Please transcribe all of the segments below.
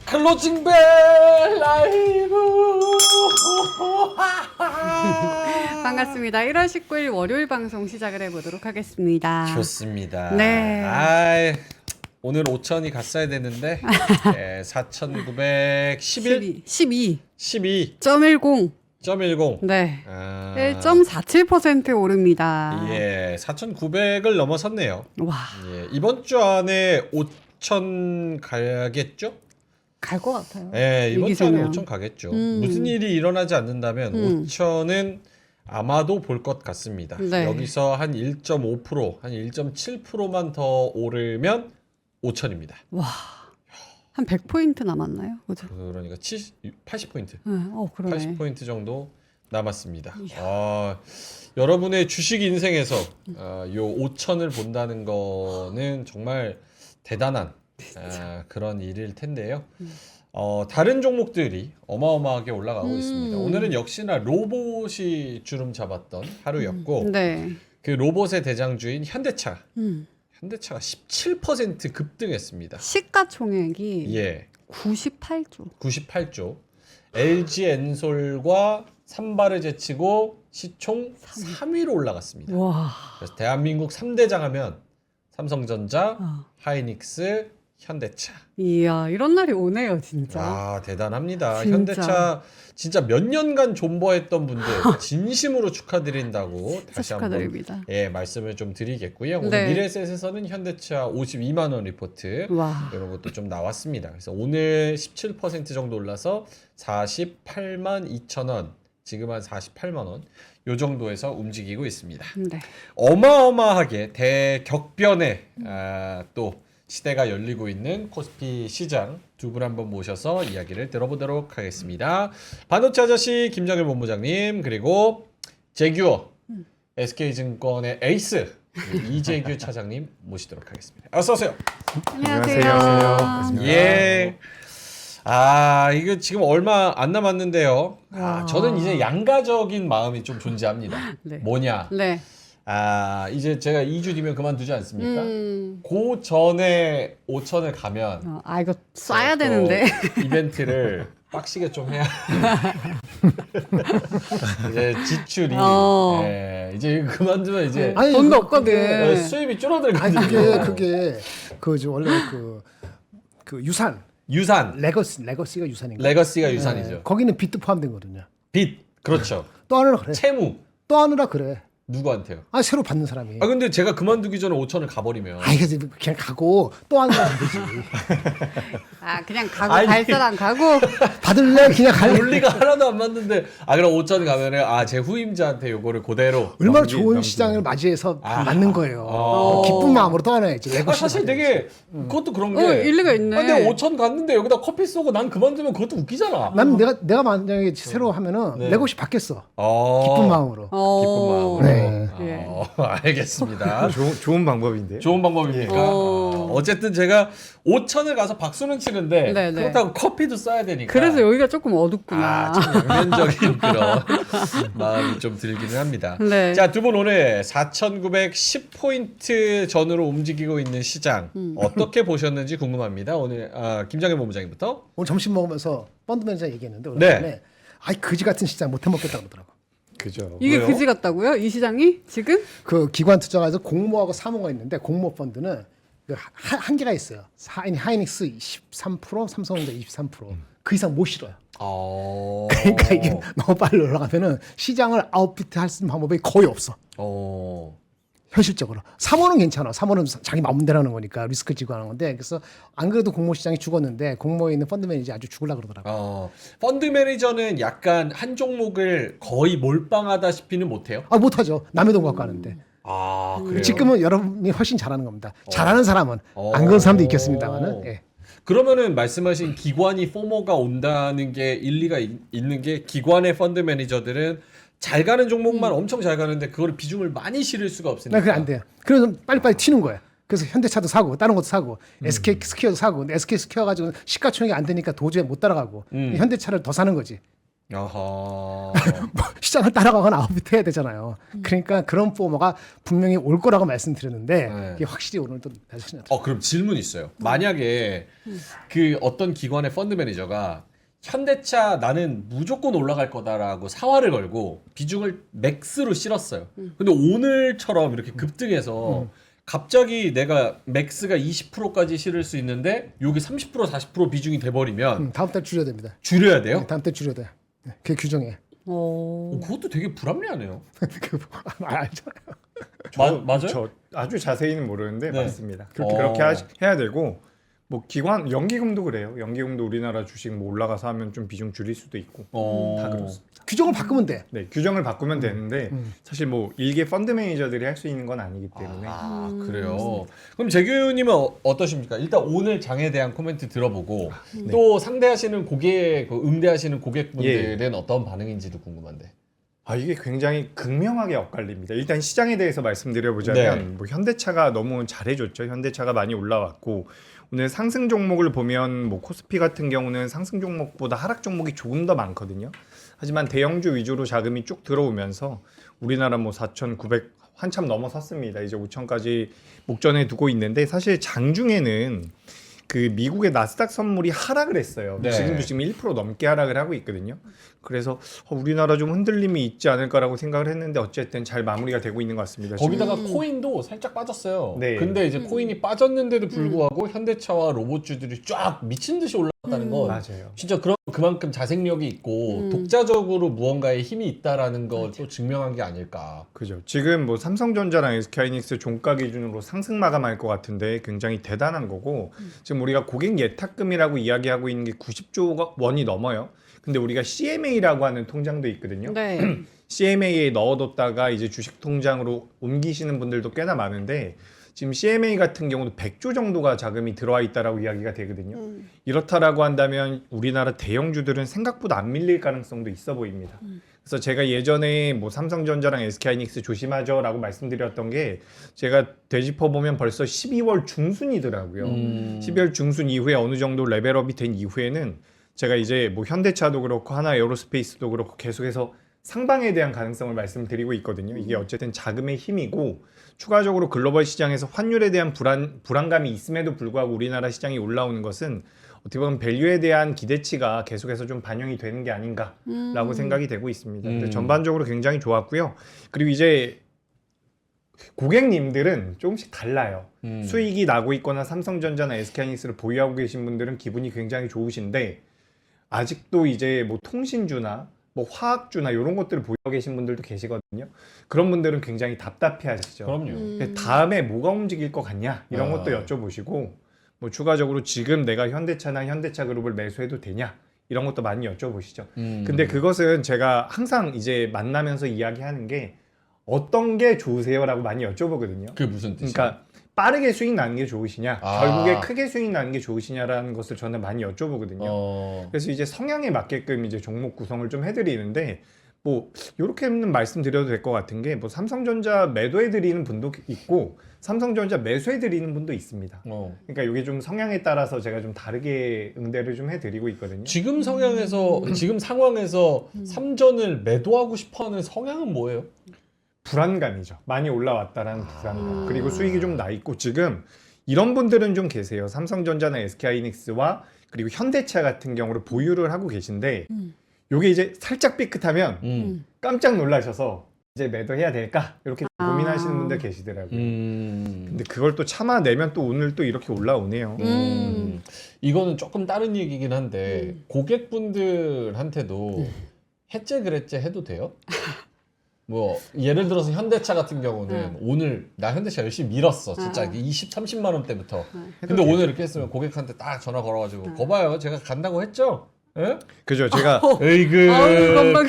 클로징벨 라이브. 반갑습니다. 1월 19일 월요일 방송 시작을 해보도록 하겠습니다. 좋습니다. 네. 오늘 5천이 갔어야 되는데 4,911 12. 12.10 12.10. 네. 1.47% 1.47% 오릅니다. 예, 4,900을 넘어섰네요. 와. 예, 이번 주 안에 5천 가겠죠? 갈 것 같아요. 예, 이번 주 안에 기세면. 5천 가겠죠. 무슨 일이 일어나지 않는다면 5천은 아마도 볼 것 같습니다. 네. 여기서 한 1.5%, 한 1.7%만 더 오르면 5천입니다. 와. 한 100포인트 남았나요? 그죠? 그러니까 80포인트. 네. 그러네. 80포인트 정도 남았습니다. 여러분의 주식 인생에서 요 5천을 본다는 거는 정말 대단한 그런 일일 텐데요. 다른 종목들이 어마어마하게 올라가고 있습니다. 오늘은 역시나 로봇이 주름 잡았던 하루였고 네. 그 로봇의 대장주인 현대차. 현대차가 17% 급등했습니다. 시가총액이 예. 98조. 98조. LG 엔솔과 삼바를 제치고 시총 3위로 올라갔습니다. 와. 그래서 대한민국 3대장 하면 삼성전자, 어. 하이닉스, 현대차. 이야, 이런 날이 오네요, 진짜. 아, 대단합니다. 진짜. 현대차 진짜 몇 년간 존버했던 분들 진심으로 축하드린다고 다시 한번 축하드립니다. 말씀을 좀 드리겠고요. 오늘 네. 미래셋에서는 현대차 52만 원 리포트 와. 이런 것도 좀 나왔습니다. 그래서 오늘 17% 정도 올라서 48만 2천 원, 지금 한 48만 원, 요 정도에서 움직이고 있습니다. 네. 어마어마하게 대격변의 또 시대가 열리고 있는 코스피 시장 두 분 한번 모셔서 이야기를 들어보도록 하겠습니다. 반도체 아저씨 김정일 본부장님, 그리고 제규어 SK증권의 에이스 이재규 차장님 모시도록 하겠습니다. 어서 오세요. 안녕하세요. 예. 이거 지금 얼마 안 남았는데요. 저는 이제 양가적인 마음이 좀 존재합니다. 네. 뭐냐? 네. 이제 제가 2주 뒤면 그만두지 않습니까? 그 전에 5천을 가면 이거 쏴야 또 되는데. 이벤트를 빡시게 좀 해야 이제 지출이 이제 그만두면 이제 아니, 돈도 이거 없거든. 수입이 줄어들거든요. 아니 그게 원래 그 유산 레거시가 유산인가? 레거시가 유산이죠. 거기는 빚도 포함된 거거든요. 빚, 그렇죠. 또 하느라 그래. 채무 또 하느라 그래. 누구한테요? 새로 받는 사람이. 근데 제가 그만두기 전에 5천을 가버리면 이게 그냥 가고 또 하느라 안 되지. 그냥 가고 아니. 갈 사람 가고. 받을래 그냥 갈래. 논리가 하나도 안 맞는데 그럼 5천 가면은 제 후임자한테 요거를 그대로 얼마나 좋은 시장을 맞이해서 맞는 거예요. 기쁜 마음으로 떠나야지. 레거시. 사실 되게 그것도 그런 게 일리가 있네. 근데 5천 갔는데 여기다 커피 쏘고 난 그만두면 그것도 웃기잖아. 난 내가 만약에 새로 하면은 네. 레거시 받겠어. 기쁜 기쁜 마음으로. 기쁜 마음으로. 네. 알겠습니다. 좋은 방법인데요. 좋은 방법입니까? 어쨌든 제가 5천을 가서 박수는 치는데 네, 네. 그렇다고 커피도 써야 되니까. 그래서 여기가 조금 어둡구나. 참 양면적인 그런 마음이 좀 들기는 합니다. 네. 자, 두 분 오늘 4,910포인트 전으로 움직이고 있는 시장 어떻게 보셨는지 궁금합니다. 오늘 김정일 본부장님부터. 오늘 점심 먹으면서 펀드 매니저 얘기했는데 네. 오늘 그지 같은 시장 못 해먹겠다고 그러더라고. 그죠. 이게 왜요? 그지 같다고요? 이 시장이 지금? 그 기관 투자가에서 공모하고 사모가 있는데 공모 펀드는 한계가 있어요. 하이닉스 23%, 삼성전자 23%. 그 이상 못 실어요. 그러니까 이게 너무 빨리 올라가면은 시장을 아웃비트 할 수 있는 방법이 거의 없어. 현실적으로. 사모는 괜찮아. 사모는 자기 마음대로 하는 거니까 리스크 지고 하는 건데, 그래서 안 그래도 공모 시장이 죽었는데 공모에 있는 펀드 매니저 아주 죽으려고 그러더라고요. 펀드 매니저는 약간 한 종목을 거의 몰빵하다시피는 못해요? 못하죠. 남의 돈 갖고 하는데. 그래요? 지금은 여러분이 훨씬 잘하는 겁니다. 잘하는 사람은 안 그런 사람도 있겠습니다만은. 예. 그러면은 말씀하신 기관이 포모가 온다는 게 일리가 있는 게 기관의 펀드 매니저들은 잘 가는 종목만 엄청 잘 가는데 그걸 비중을 많이 실을 수가 없으니까. 그게 안 돼요. 그래서 빨리빨리 튀는 거예요. 그래서 현대차도 사고 다른 것도 사고 SK 스퀘어도 사고 근데 SK 스퀘어 가지고 시가총액이 안 되니까 도저히 못 따라가고 현대차를 더 사는 거지. 아하. 시장을 따라가거나 아웃비트 해야 되잖아요. 그러니까 그런 포머가 분명히 올 거라고 말씀드렸는데 네. 이게 확실히 오늘 또 낮아진 것 같아요. 그럼 질문 있어요. 만약에 그 어떤 기관의 펀드 매니저가 현대차 나는 무조건 올라갈 거다라고 사활을 걸고 비중을 맥스로 실었어요. 근데 오늘처럼 이렇게 급등해서 갑자기 내가 맥스가 20%까지 실을 수 있는데 여기 30% 40% 비중이 돼버리면 다음 달 줄여야 됩니다. 줄여야 돼요? 네, 다음 달 줄여야 돼요. 네, 그게 규정이에요. 그것도 되게 불합리하네요. 알잖아요. 맞아요? 저 아주 자세히는 모르는데 네. 맞습니다. 어. 그렇게 해야 되고 뭐 기관 연기금도 그래요. 연기금도 우리나라 주식 뭐 올라가서 하면 좀 비중 줄일 수도 있고 다 그렇습니다. 규정을 바꾸면 돼. 네, 규정을 바꾸면 되는데 사실 뭐 일개 펀드 매니저들이 할 수 있는 건 아니기 때문에 그래요. 그럼 재규님은 어떠십니까? 일단 오늘 장에 대한 코멘트 들어보고 또 상대하시는 고객, 응대하시는 고객분들은 어떤 반응인지도 궁금한데. 이게 굉장히 극명하게 엇갈립니다. 일단 시장에 대해서 말씀드려보자면 네. 뭐 현대차가 너무 잘해줬죠. 현대차가 많이 올라왔고 오늘 상승 종목을 보면 뭐 코스피 같은 경우는 상승 종목보다 하락 종목이 조금 더 많거든요. 하지만 대형주 위주로 자금이 쭉 들어오면서 우리나라 뭐 4,900 한참 넘어섰습니다. 이제 5,000까지 목전에 두고 있는데 사실 장중에는 그 미국의 나스닥 선물이 하락을 했어요. 네. 지금 1% 넘게 하락을 하고 있거든요. 그래서 우리나라 좀 흔들림이 있지 않을까라고 생각을 했는데 어쨌든 잘 마무리가 되고 있는 것 같습니다. 거기다가 코인도 살짝 빠졌어요. 네. 근데 이제 코인이 빠졌는데도 불구하고 현대차와 로봇주들이 쫙 미친 듯이 올라갔다는 건 맞아요. 진짜 그만큼 자생력이 있고 독자적으로 무언가에 힘이 있다라는 걸 또 증명한 게 아닐까. 그죠. 지금 뭐 삼성전자랑 SK하이닉스 종가 기준으로 상승 마감할 것 같은데 굉장히 대단한 거고 지금 우리가 고객 예탁금이라고 이야기하고 있는 게 90조 원이 넘어요. 근데 우리가 CMA라고 하는 통장도 있거든요. 네. CMA에 넣어뒀다가 이제 주식 통장으로 옮기시는 분들도 꽤나 많은데 지금 CMA 같은 경우도 100조 정도가 자금이 들어와 있다라고 이야기가 되거든요. 이렇다라고 한다면 우리나라 대형주들은 생각보다 안 밀릴 가능성도 있어 보입니다. 그래서 제가 예전에 뭐 삼성전자랑 SK하이닉스 조심하죠라고 말씀드렸던 게 제가 되짚어 보면 벌써 12월 중순이더라고요. 12월 중순 이후에 어느 정도 레벨업이 된 이후에는 제가 이제 뭐 현대차도 그렇고 하나 에어로스페이스도 그렇고 계속해서 상방에 대한 가능성을 말씀드리고 있거든요. 이게 어쨌든 자금의 힘이고 추가적으로 글로벌 시장에서 환율에 대한 불안감이 있음에도 불구하고 우리나라 시장이 올라오는 것은 어떻게 보면 밸류에 대한 기대치가 계속해서 좀 반영이 되는 게 아닌가라고 생각이 되고 있습니다. 근데 전반적으로 굉장히 좋았고요. 그리고 이제 고객님들은 조금씩 달라요. 수익이 나고 있거나 삼성전자나 SK하이닉스를 보유하고 계신 분들은 기분이 굉장히 좋으신데 아직도 이제 뭐 통신주나 뭐 화학주나 이런 것들을 보유하고 계신 분들도 계시거든요. 그런 분들은 굉장히 답답해 하시죠. 그럼요. 다음에 뭐가 움직일 것 같냐 이런 것도 여쭤보시고 뭐 추가적으로 지금 내가 현대차나 현대차 그룹을 매수해도 되냐 이런 것도 많이 여쭤보시죠. 근데 그것은 제가 항상 이제 만나면서 이야기하는 게 어떤 게 좋으세요라고 많이 여쭤보거든요. 그게 무슨 뜻이야? 그러니까 빠르게 수익 나는 게 좋으시냐, 결국에 크게 수익 나는 게 좋으시냐라는 것을 저는 많이 여쭤보거든요. 그래서 이제 성향에 맞게끔 이제 종목 구성을 좀 해드리는데 뭐 이렇게는 말씀드려도 될 것 같은 게 뭐 삼성전자 매도해드리는 분도 있고 삼성전자 매수해드리는 분도 있습니다. 그러니까 이게 좀 성향에 따라서 제가 좀 다르게 응대를 좀 해드리고 있거든요. 지금 성향에서 지금 상황에서 삼전을 매도하고 싶어하는 성향은 뭐예요? 불안감이죠. 많이 올라왔다라는 불안감. 그리고 수익이 좀 나 있고 지금 이런 분들은 좀 계세요. 삼성전자나 SK하이닉스와 그리고 현대차 같은 경우를 보유를 하고 계신데 요게 이제 살짝 삐끗하면 깜짝 놀라셔서 이제 매도해야 될까? 이렇게 고민하시는 분들 계시더라고요. 근데 그걸 또 참아내면 또 오늘 또 이렇게 올라오네요. 이거는 조금 다른 얘기긴 한데 고객분들한테도 해째 그랬째 해도 돼요? 뭐 예를 들어서 현대차 같은 경우는 오늘 나 현대차 열심히 밀었어 진짜 20, 30만 원대부터 근데 오늘 이렇게 했으면 고객한테 딱 전화 걸어가지고 거봐요 제가 간다고 했죠? 예? 그죠? 제가 에이그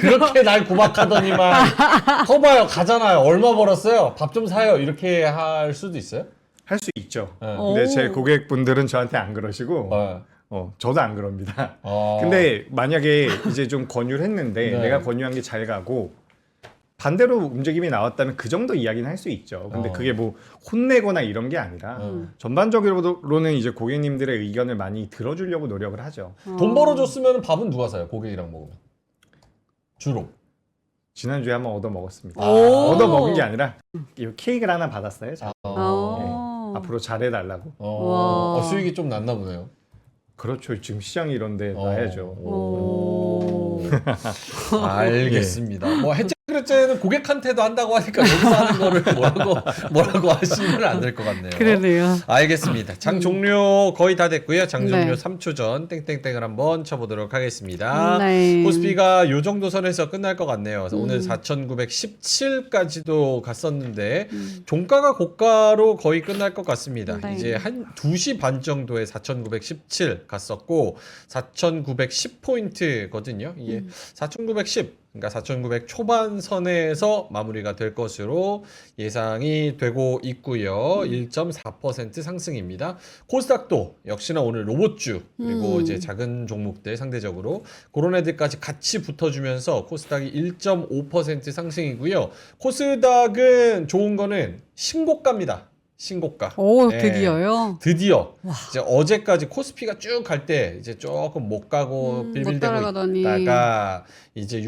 그렇게 날 고박하더니만 거봐요 가잖아요 얼마 벌었어요 밥 좀 사요 이렇게 할 수도 있어요? 할 수 있죠. 네. 근데 제 고객분들은 저한테 안 그러시고 저도 안 그럽니다. 근데 만약에 이제 좀 권유를 했는데 네. 내가 권유한 게 잘 가고 반대로 움직임이 나왔다면 그 정도 이야기는 할 수 있죠. 근데 그게 뭐 혼내거나 이런 게 아니라 전반적으로는 이제 고객님들의 의견을 많이 들어주려고 노력을 하죠. 돈 벌어줬으면 밥은 누가 사요 고객이랑 먹으면? 주로. 지난주에 한번 얻어 먹었습니다. 오. 얻어 먹은 게 아니라 이 케이크를 하나 받았어요. 자. 어. 앞으로 잘해달라고. 와. 수익이 좀 났나 보네요. 그렇죠. 지금 시장이 이런데 나야죠. 오. 알겠습니다. 뭐 해체그레제는 고객한테도 한다고 하니까 여기서 하는 거를 뭐라고 하시면 안 될 것 같네요. 그러네요. 알겠습니다. 장 종료 거의 다 됐고요. 장 종료 네. 3초 전 땡땡땡을 한번 쳐보도록 하겠습니다. 네. 코스피가 요 정도 선에서 끝날 것 같네요. 그래서 오늘 4,917까지도 갔었는데 종가가 고가로 거의 끝날 것 같습니다. 네. 이제 한 2시 반 정도에 4,917 갔었고 4,910포인트거든요. 이게 4,910 그러니까 4,900 초반 선에서 마무리가 될 것으로 예상이 되고 있고요. 1.4% 상승입니다. 코스닥도 역시나 오늘 로봇주 그리고 이제 작은 종목들 상대적으로 그런 애들까지 같이 붙어주면서 코스닥이 1.5% 상승이고요. 코스닥은 좋은 거는 신고가입니다. 신고가. 오, 예. 드디어요. 드디어 이제 어제까지 코스피가 쭉 갈 때 이제 조금 못 가고 못 빌빌대고 따라가더니. 있다가 이제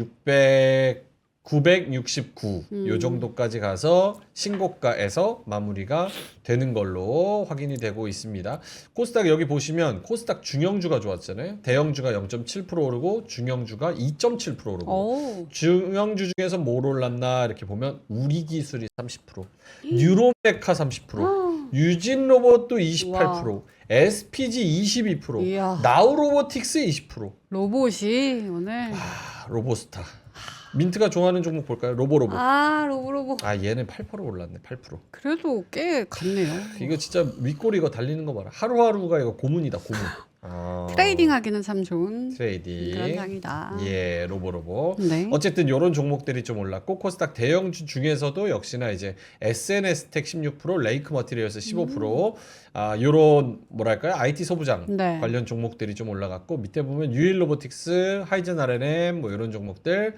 969 요 정도까지 가서 신고가에서 마무리가 되는 걸로 확인이 되고 있습니다. 코스닥 여기 보시면 코스닥 중형주가 좋았잖아요. 대형주가 0.7% 오르고 중형주가 2.7% 오르고 오. 중형주 중에서 뭘 올랐나 이렇게 보면 우리기술이 30%, 뉴로메카 30%, 유진로봇도 28%, SPG 22%, 이야. 나우로보틱스 20%. 로봇이 오늘. 로보스타. 민트가 좋아하는 종목 볼까요? 로보로봇. 아, 로봇. 아 얘는 8% 올랐네. 8%. 그래도 꽤 갔네요. 이거 진짜 윗꼬리 이거 달리는 거 봐라. 하루하루가 이거 고문이다. 고문. 아, 트레이딩 하기는 참 좋은 트레이딩. 그런 장이다. 예, 로보로보. 네. 어쨌든 이런 종목들이 좀 올랐고 코스닥 대형주 중에서도 역시나 이제 SNS텍 16%, 레이크 머티리얼스 15%, 요런 뭐랄까요? IT 소부장 네. 관련 종목들이 좀 올라갔고 밑에 보면 유일 로보틱스, 하이젠 R&M 뭐 이런 종목들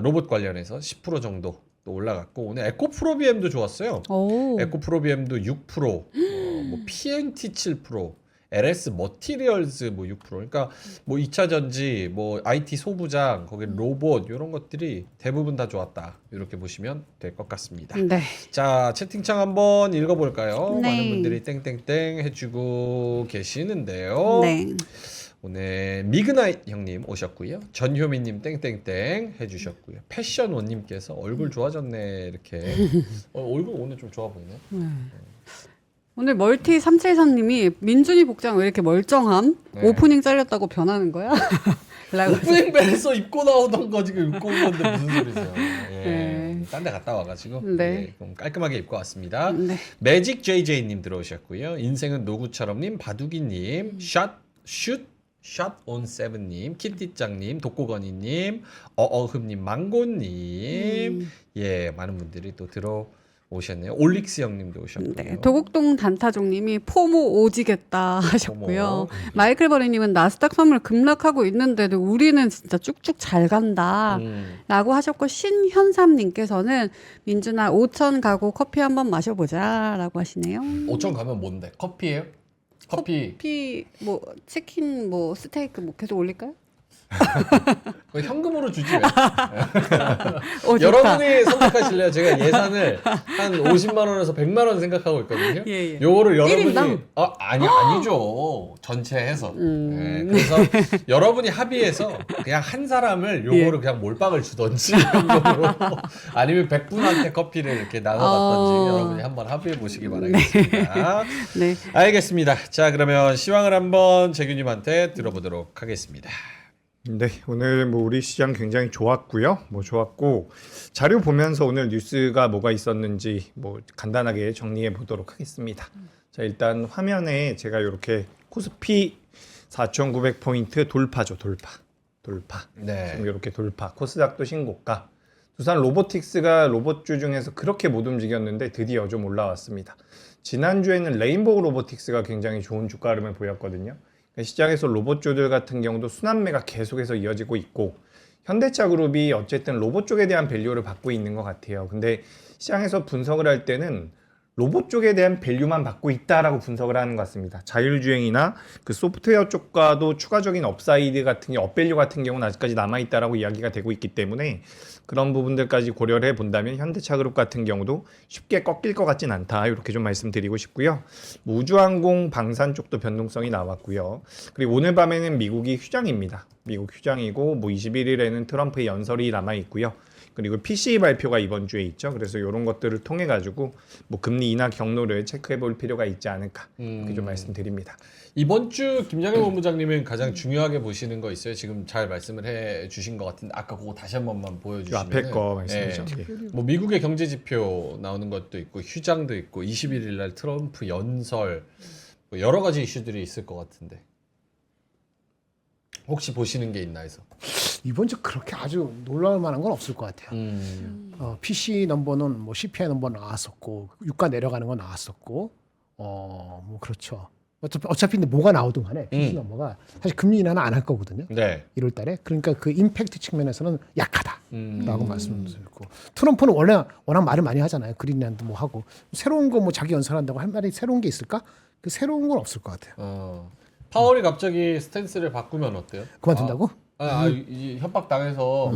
로봇 관련해서 10% 정도 또 올라갔고 오늘 에코프로비엠도 좋았어요. 오. 에코프로비엠도 6%, 뭐 PNT 7%, LS 머티리얼즈 뭐 6%. 그러니까 뭐 2차 전지, 뭐 IT 소부장, 거기 로봇 이런 것들이 대부분 다 좋았다. 이렇게 보시면 될 것 같습니다. 네. 자, 채팅창 한번 읽어볼까요? 네. 많은 분들이 땡땡땡 해주고 계시는데요. 네. 오늘 미그나잇 형님 오셨고요. 전효민님 땡땡땡 해주셨고요. 패션원님께서 얼굴 좋아졌네 이렇게. 얼굴 오늘 좀 좋아 보이네. 오늘 멀티 373님이 민준이 복장 왜 이렇게 멀쩡함? 네. 오프닝 잘렸다고 변하는 거야? 라고 오프닝 벨에서 입고 나오던 거 지금 입고 온 건데 무슨 소리세요? 예. 네. 딴 데 갔다 와가지고 네. 예, 좀 깔끔하게 입고 왔습니다. 네. 매직 JJ님 들어오셨고요. 인생은 노구처럼님, 바두기님, 샷온 세븐님, 키티짱님, 독고건이님, 어어흠님, 망고님, 예 많은 분들이 또 들어오셨네요. 올릭스 형님도 오셨고요. 네, 도곡동 단타종님이 포모 오지겠다 하셨고요. 포모. 마이클 버리님은 나스닥 선물 급락하고 있는데도 우리는 진짜 쭉쭉 잘 간다. 라고 하셨고 신현삼님께서는 민준아 5천 가고 커피 한번 마셔보자 라고 하시네요. 5천 가면 뭔데? 커피예요? 커피 뭐 치킨 뭐 스테이크 뭐 계속 올릴까요? 그거 현금으로 주지 왜? 오, 좋다. 여러분이 선택하실래요? 제가 예산을 한 50만 원에서 100만 원 생각하고 있거든요. 예, 예. 요거를 여러분이 1인당? 아니죠. 전체 해서. 예, 그래서 여러분이 합의해서 그냥 한 사람을 요거를 그냥 몰빵을 주던지 현금으로 아니면 100분한테 커피를 이렇게 나눠봤던지 여러분이 한번 합의해 보시기 바라겠습니다. 네. 알겠습니다. 자, 그러면 시황을 한번 재균님한테 들어보도록 하겠습니다. 네, 오늘 뭐 우리 시장 굉장히 좋았고요. 뭐 좋았고 자료 보면서 오늘 뉴스가 뭐가 있었는지 뭐 간단하게 정리해 보도록 하겠습니다. 자, 일단 화면에 제가 이렇게 코스피 4,900포인트 돌파죠, 돌파. 네. 지금 이렇게 돌파. 코스닥도 신고가. 두산 로보틱스가 로봇주 중에서 그렇게 못 움직였는데 드디어 좀 올라왔습니다. 지난주에는 레인보우 로보틱스가 굉장히 좋은 주가 흐름을 보였거든요. 시장에서 로봇주들 같은 경우도 순환매가 계속해서 이어지고 있고 현대차 그룹이 어쨌든 로봇 쪽에 대한 밸류를 받고 있는 것 같아요. 근데 시장에서 분석을 할 때는 로봇 쪽에 대한 밸류만 받고 있다라고 분석을 하는 것 같습니다. 자율주행이나 그 소프트웨어 쪽과도 추가적인 업사이드 같은 게 업밸류 같은 경우는 아직까지 남아 있다라고 이야기가 되고 있기 때문에 그런 부분들까지 고려를 해본다면 현대차그룹 같은 경우도 쉽게 꺾일 것 같진 않다 이렇게 좀 말씀드리고 싶고요. 뭐 우주항공 방산 쪽도 변동성이 나왔고요. 그리고 오늘 밤에는 미국이 휴장입니다. 미국 휴장이고 뭐 21일에는 트럼프의 연설이 남아 있고요. 그리고 PCE 발표가 이번 주에 있죠. 그래서 이런 것들을 통해 가지고 뭐 금리 인하 경로를 체크해 볼 필요가 있지 않을까 이렇게 좀 말씀드립니다. 이번 주 김장현 본부장님은 가장 중요하게 보시는 거 있어요? 지금 잘 말씀을 해 주신 것 같은데 아까 그거 다시 한 번만 보여주시면 앞에 거 말씀이죠. 뭐 미국의 경제 지표 나오는 것도 있고 휴장도 있고 21일 날 트럼프 연설 뭐 여러 가지 이슈들이 있을 것 같은데 혹시 보시는 게 있나 해서. 이번 주 그렇게 아주 놀라울 만한 건 없을 것 같아요. PC 넘버는 뭐 CPI 넘버 나왔었고 유가 내려가는 건 나왔었고 뭐 그렇죠. 어차피 근데 뭐가 나오든 간에 PC 넘버가 사실 금리 인하는 안 할 거거든요. 네. 1월 달에. 그러니까 그 임팩트 측면에서는 약하다라고 말씀드리고 트럼프는 원래 워낙 말을 많이 하잖아요. 그린랜드 뭐 하고 새로운 거 뭐 자기 연설한다고 할 말이 새로운 게 있을까? 그 새로운 건 없을 것 같아요. 파월이 갑자기 스탠스를 바꾸면 어때요? 그만둔다고? 이 협박 당해서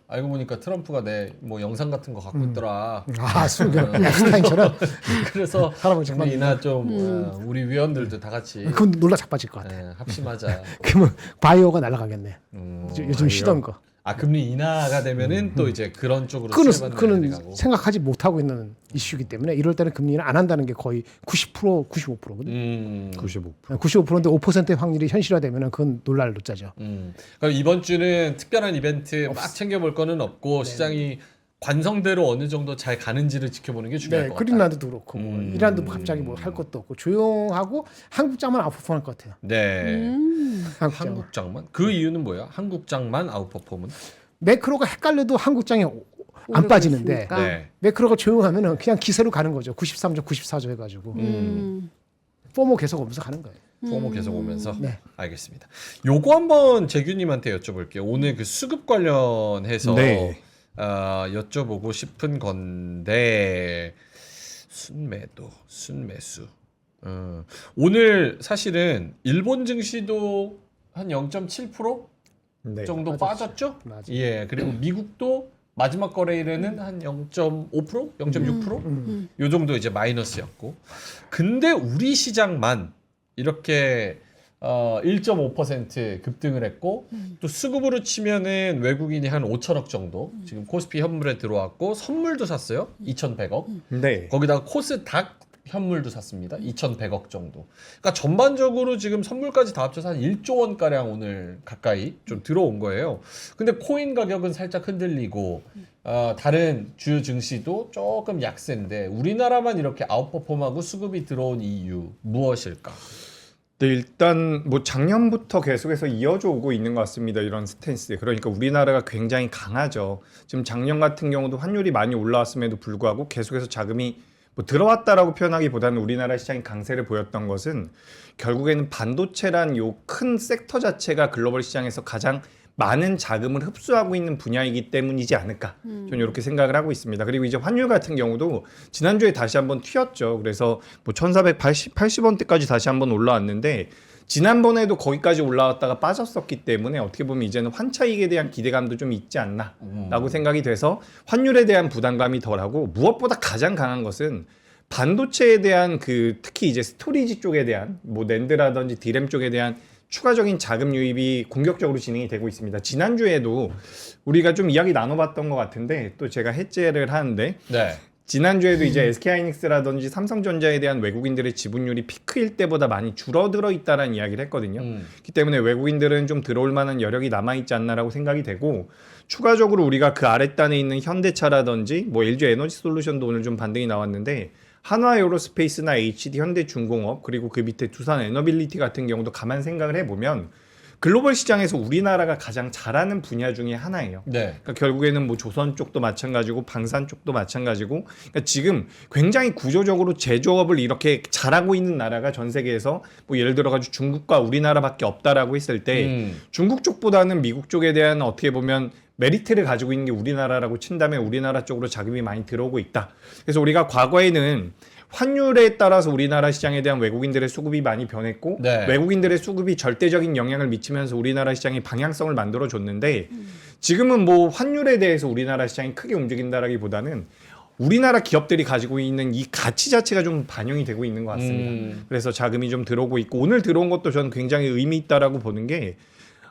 알고 보니까 트럼프가 내 뭐 영상 같은 거 갖고 있더라. 앱스타인처럼. 그래서 할아버지 장난. 이나 좀 우리 위원들도 다 같이 그건 놀라 자빠질 것 같아. 합심하자. 그러면 바이오가 날아가겠네. 요즘 바이오. 쉬던 거. 금리 인하가 되면은 또 이제 그런 쪽으로 그는 생각하지 못하고 있는 이슈이기 때문에 1월 달에 금리 인하 안 한다는 게 거의 90% 95%거든. 95%. 95%인데 5%의 확률이 현실화되면은 그건 놀랄 노짜죠. 그럼 이번 주는 특별한 이벤트 막 챙겨볼 거는 없고 시장이 관성대로 어느 정도 잘 가는지를 지켜보는 게 중요할 것 같아요. 그린란드도 그렇고 뭐 이란도 갑자기 뭐 할 것도 없고 조용하고 한국장만 아웃퍼폼할 것 같아요. 네. 한국장. 한국장만? 그 이유는 뭐야? 한국장만 아웃퍼폼은? 매크로가 헷갈려도 한국장이 안 빠지는데 있으니까. 네. 매크로가 조용하면은 그냥 기세로 가는 거죠. 93조, 94조 해가지고 포모 계속 오면서 가는 거예요. 포모 계속 오면서 네. 알겠습니다. 요거 한번 재규님한테 여쭤볼게요. 오늘 그 수급 관련해서 네. 여쭤보고 싶은 건데 순매수. 오늘 사실은 일본 증시도 한 0.7% 네. 정도 빠졌죠? 맞아요. 예. 그리고 미국도 마지막 거래일에는 한 0.5%, 0.6%? 요 정도 이제 마이너스였고. 근데 우리 시장만 이렇게 1.5% 급등을 했고 또 수급으로 치면은 외국인이 한 5천억 정도 지금 코스피 현물에 들어왔고 선물도 샀어요. 2,100억. 네. 거기다가 코스닥 현물도 샀습니다. 2,100억 정도. 그러니까 전반적으로 지금 선물까지 다 합쳐서 한 1조 원 가량 오늘 가까이 좀 들어온 거예요. 근데 코인 가격은 살짝 흔들리고 다른 주요 증시도 조금 약세인데 우리나라만 이렇게 아웃퍼폼하고 수급이 들어온 이유 무엇일까? 네, 일단 뭐 작년부터 계속해서 이어져 오고 있는 것 같습니다. 이런 스탠스. 그러니까 우리나라가 굉장히 강하죠. 지금 작년 같은 경우도 환율이 많이 올라왔음에도 불구하고 계속해서 자금이 뭐 들어왔다라고 표현하기보다는 우리나라 시장이 강세를 보였던 것은 결국에는 반도체란 요 큰 섹터 자체가 글로벌 시장에서 가장 많은 자금을 흡수하고 있는 분야이기 때문이지 않을까 저는 이렇게 생각을 하고 있습니다. 그리고 이제 환율 같은 경우도 지난주에 다시 한번 튀었죠. 그래서 뭐 1480원대까지 다시 한번 올라왔는데 지난번에도 거기까지 올라왔다가 빠졌었기 때문에 어떻게 보면 이제는 환차익에 대한 기대감도 좀 있지 않나 라고 생각이 돼서 환율에 대한 부담감이 덜하고 무엇보다 가장 강한 것은 반도체에 대한 그 특히 이제 스토리지 쪽에 대한 뭐 낸드라든지 디램 쪽에 대한 추가적인 자금 유입이 공격적으로 진행이 되고 있습니다. 지난주에도 우리가 좀 이야기 나눠봤던 것 같은데 또 제가 해제를 하는데 네. 지난주에도 이제 SK하이닉스라든지 삼성전자에 대한 외국인들의 지분율이 피크일 때보다 많이 줄어들어 있다는 이야기를 했거든요. 그렇기 때문에 외국인들은 좀 들어올 만한 여력이 남아있지 않나라고 생각이 되고 추가적으로 우리가 그 아랫단에 있는 현대차라든지 뭐 LG 에너지솔루션도 오늘 좀 반등이 나왔는데 한화에어로스페이스나 HD 현대중공업 그리고 그 밑에 두산에너빌리티 같은 경우도 가만 생각을 해보면 글로벌 시장에서 우리나라가 가장 잘하는 분야 중에 하나예요. 네. 그러니까 결국에는 뭐 조선 쪽도 마찬가지고 방산 쪽도 마찬가지고 그러니까 지금 굉장히 구조적으로 제조업을 이렇게 잘하고 있는 나라가 전 세계에서 뭐 예를 들어 가지고 중국과 우리나라밖에 없다라고 했을 때 중국 쪽보다는 미국 쪽에 대한 어떻게 보면 메리트를 가지고 있는 게 우리나라라고 친다면 우리나라 쪽으로 자금이 많이 들어오고 있다. 그래서 우리가 과거에는 환율에 따라서 우리나라 시장에 대한 외국인들의 수급이 많이 변했고 네. 외국인들의 수급이 절대적인 영향을 미치면서 우리나라 시장의 방향성을 만들어줬는데 지금은 뭐 환율에 대해서 우리나라 시장이 크게 움직인다라기보다는 우리나라 기업들이 가지고 있는 이 가치 자체가 좀 반영이 되고 있는 것 같습니다. 그래서 자금이 좀 들어오고 있고 오늘 들어온 것도 저는 굉장히 의미 있다라고 보는 게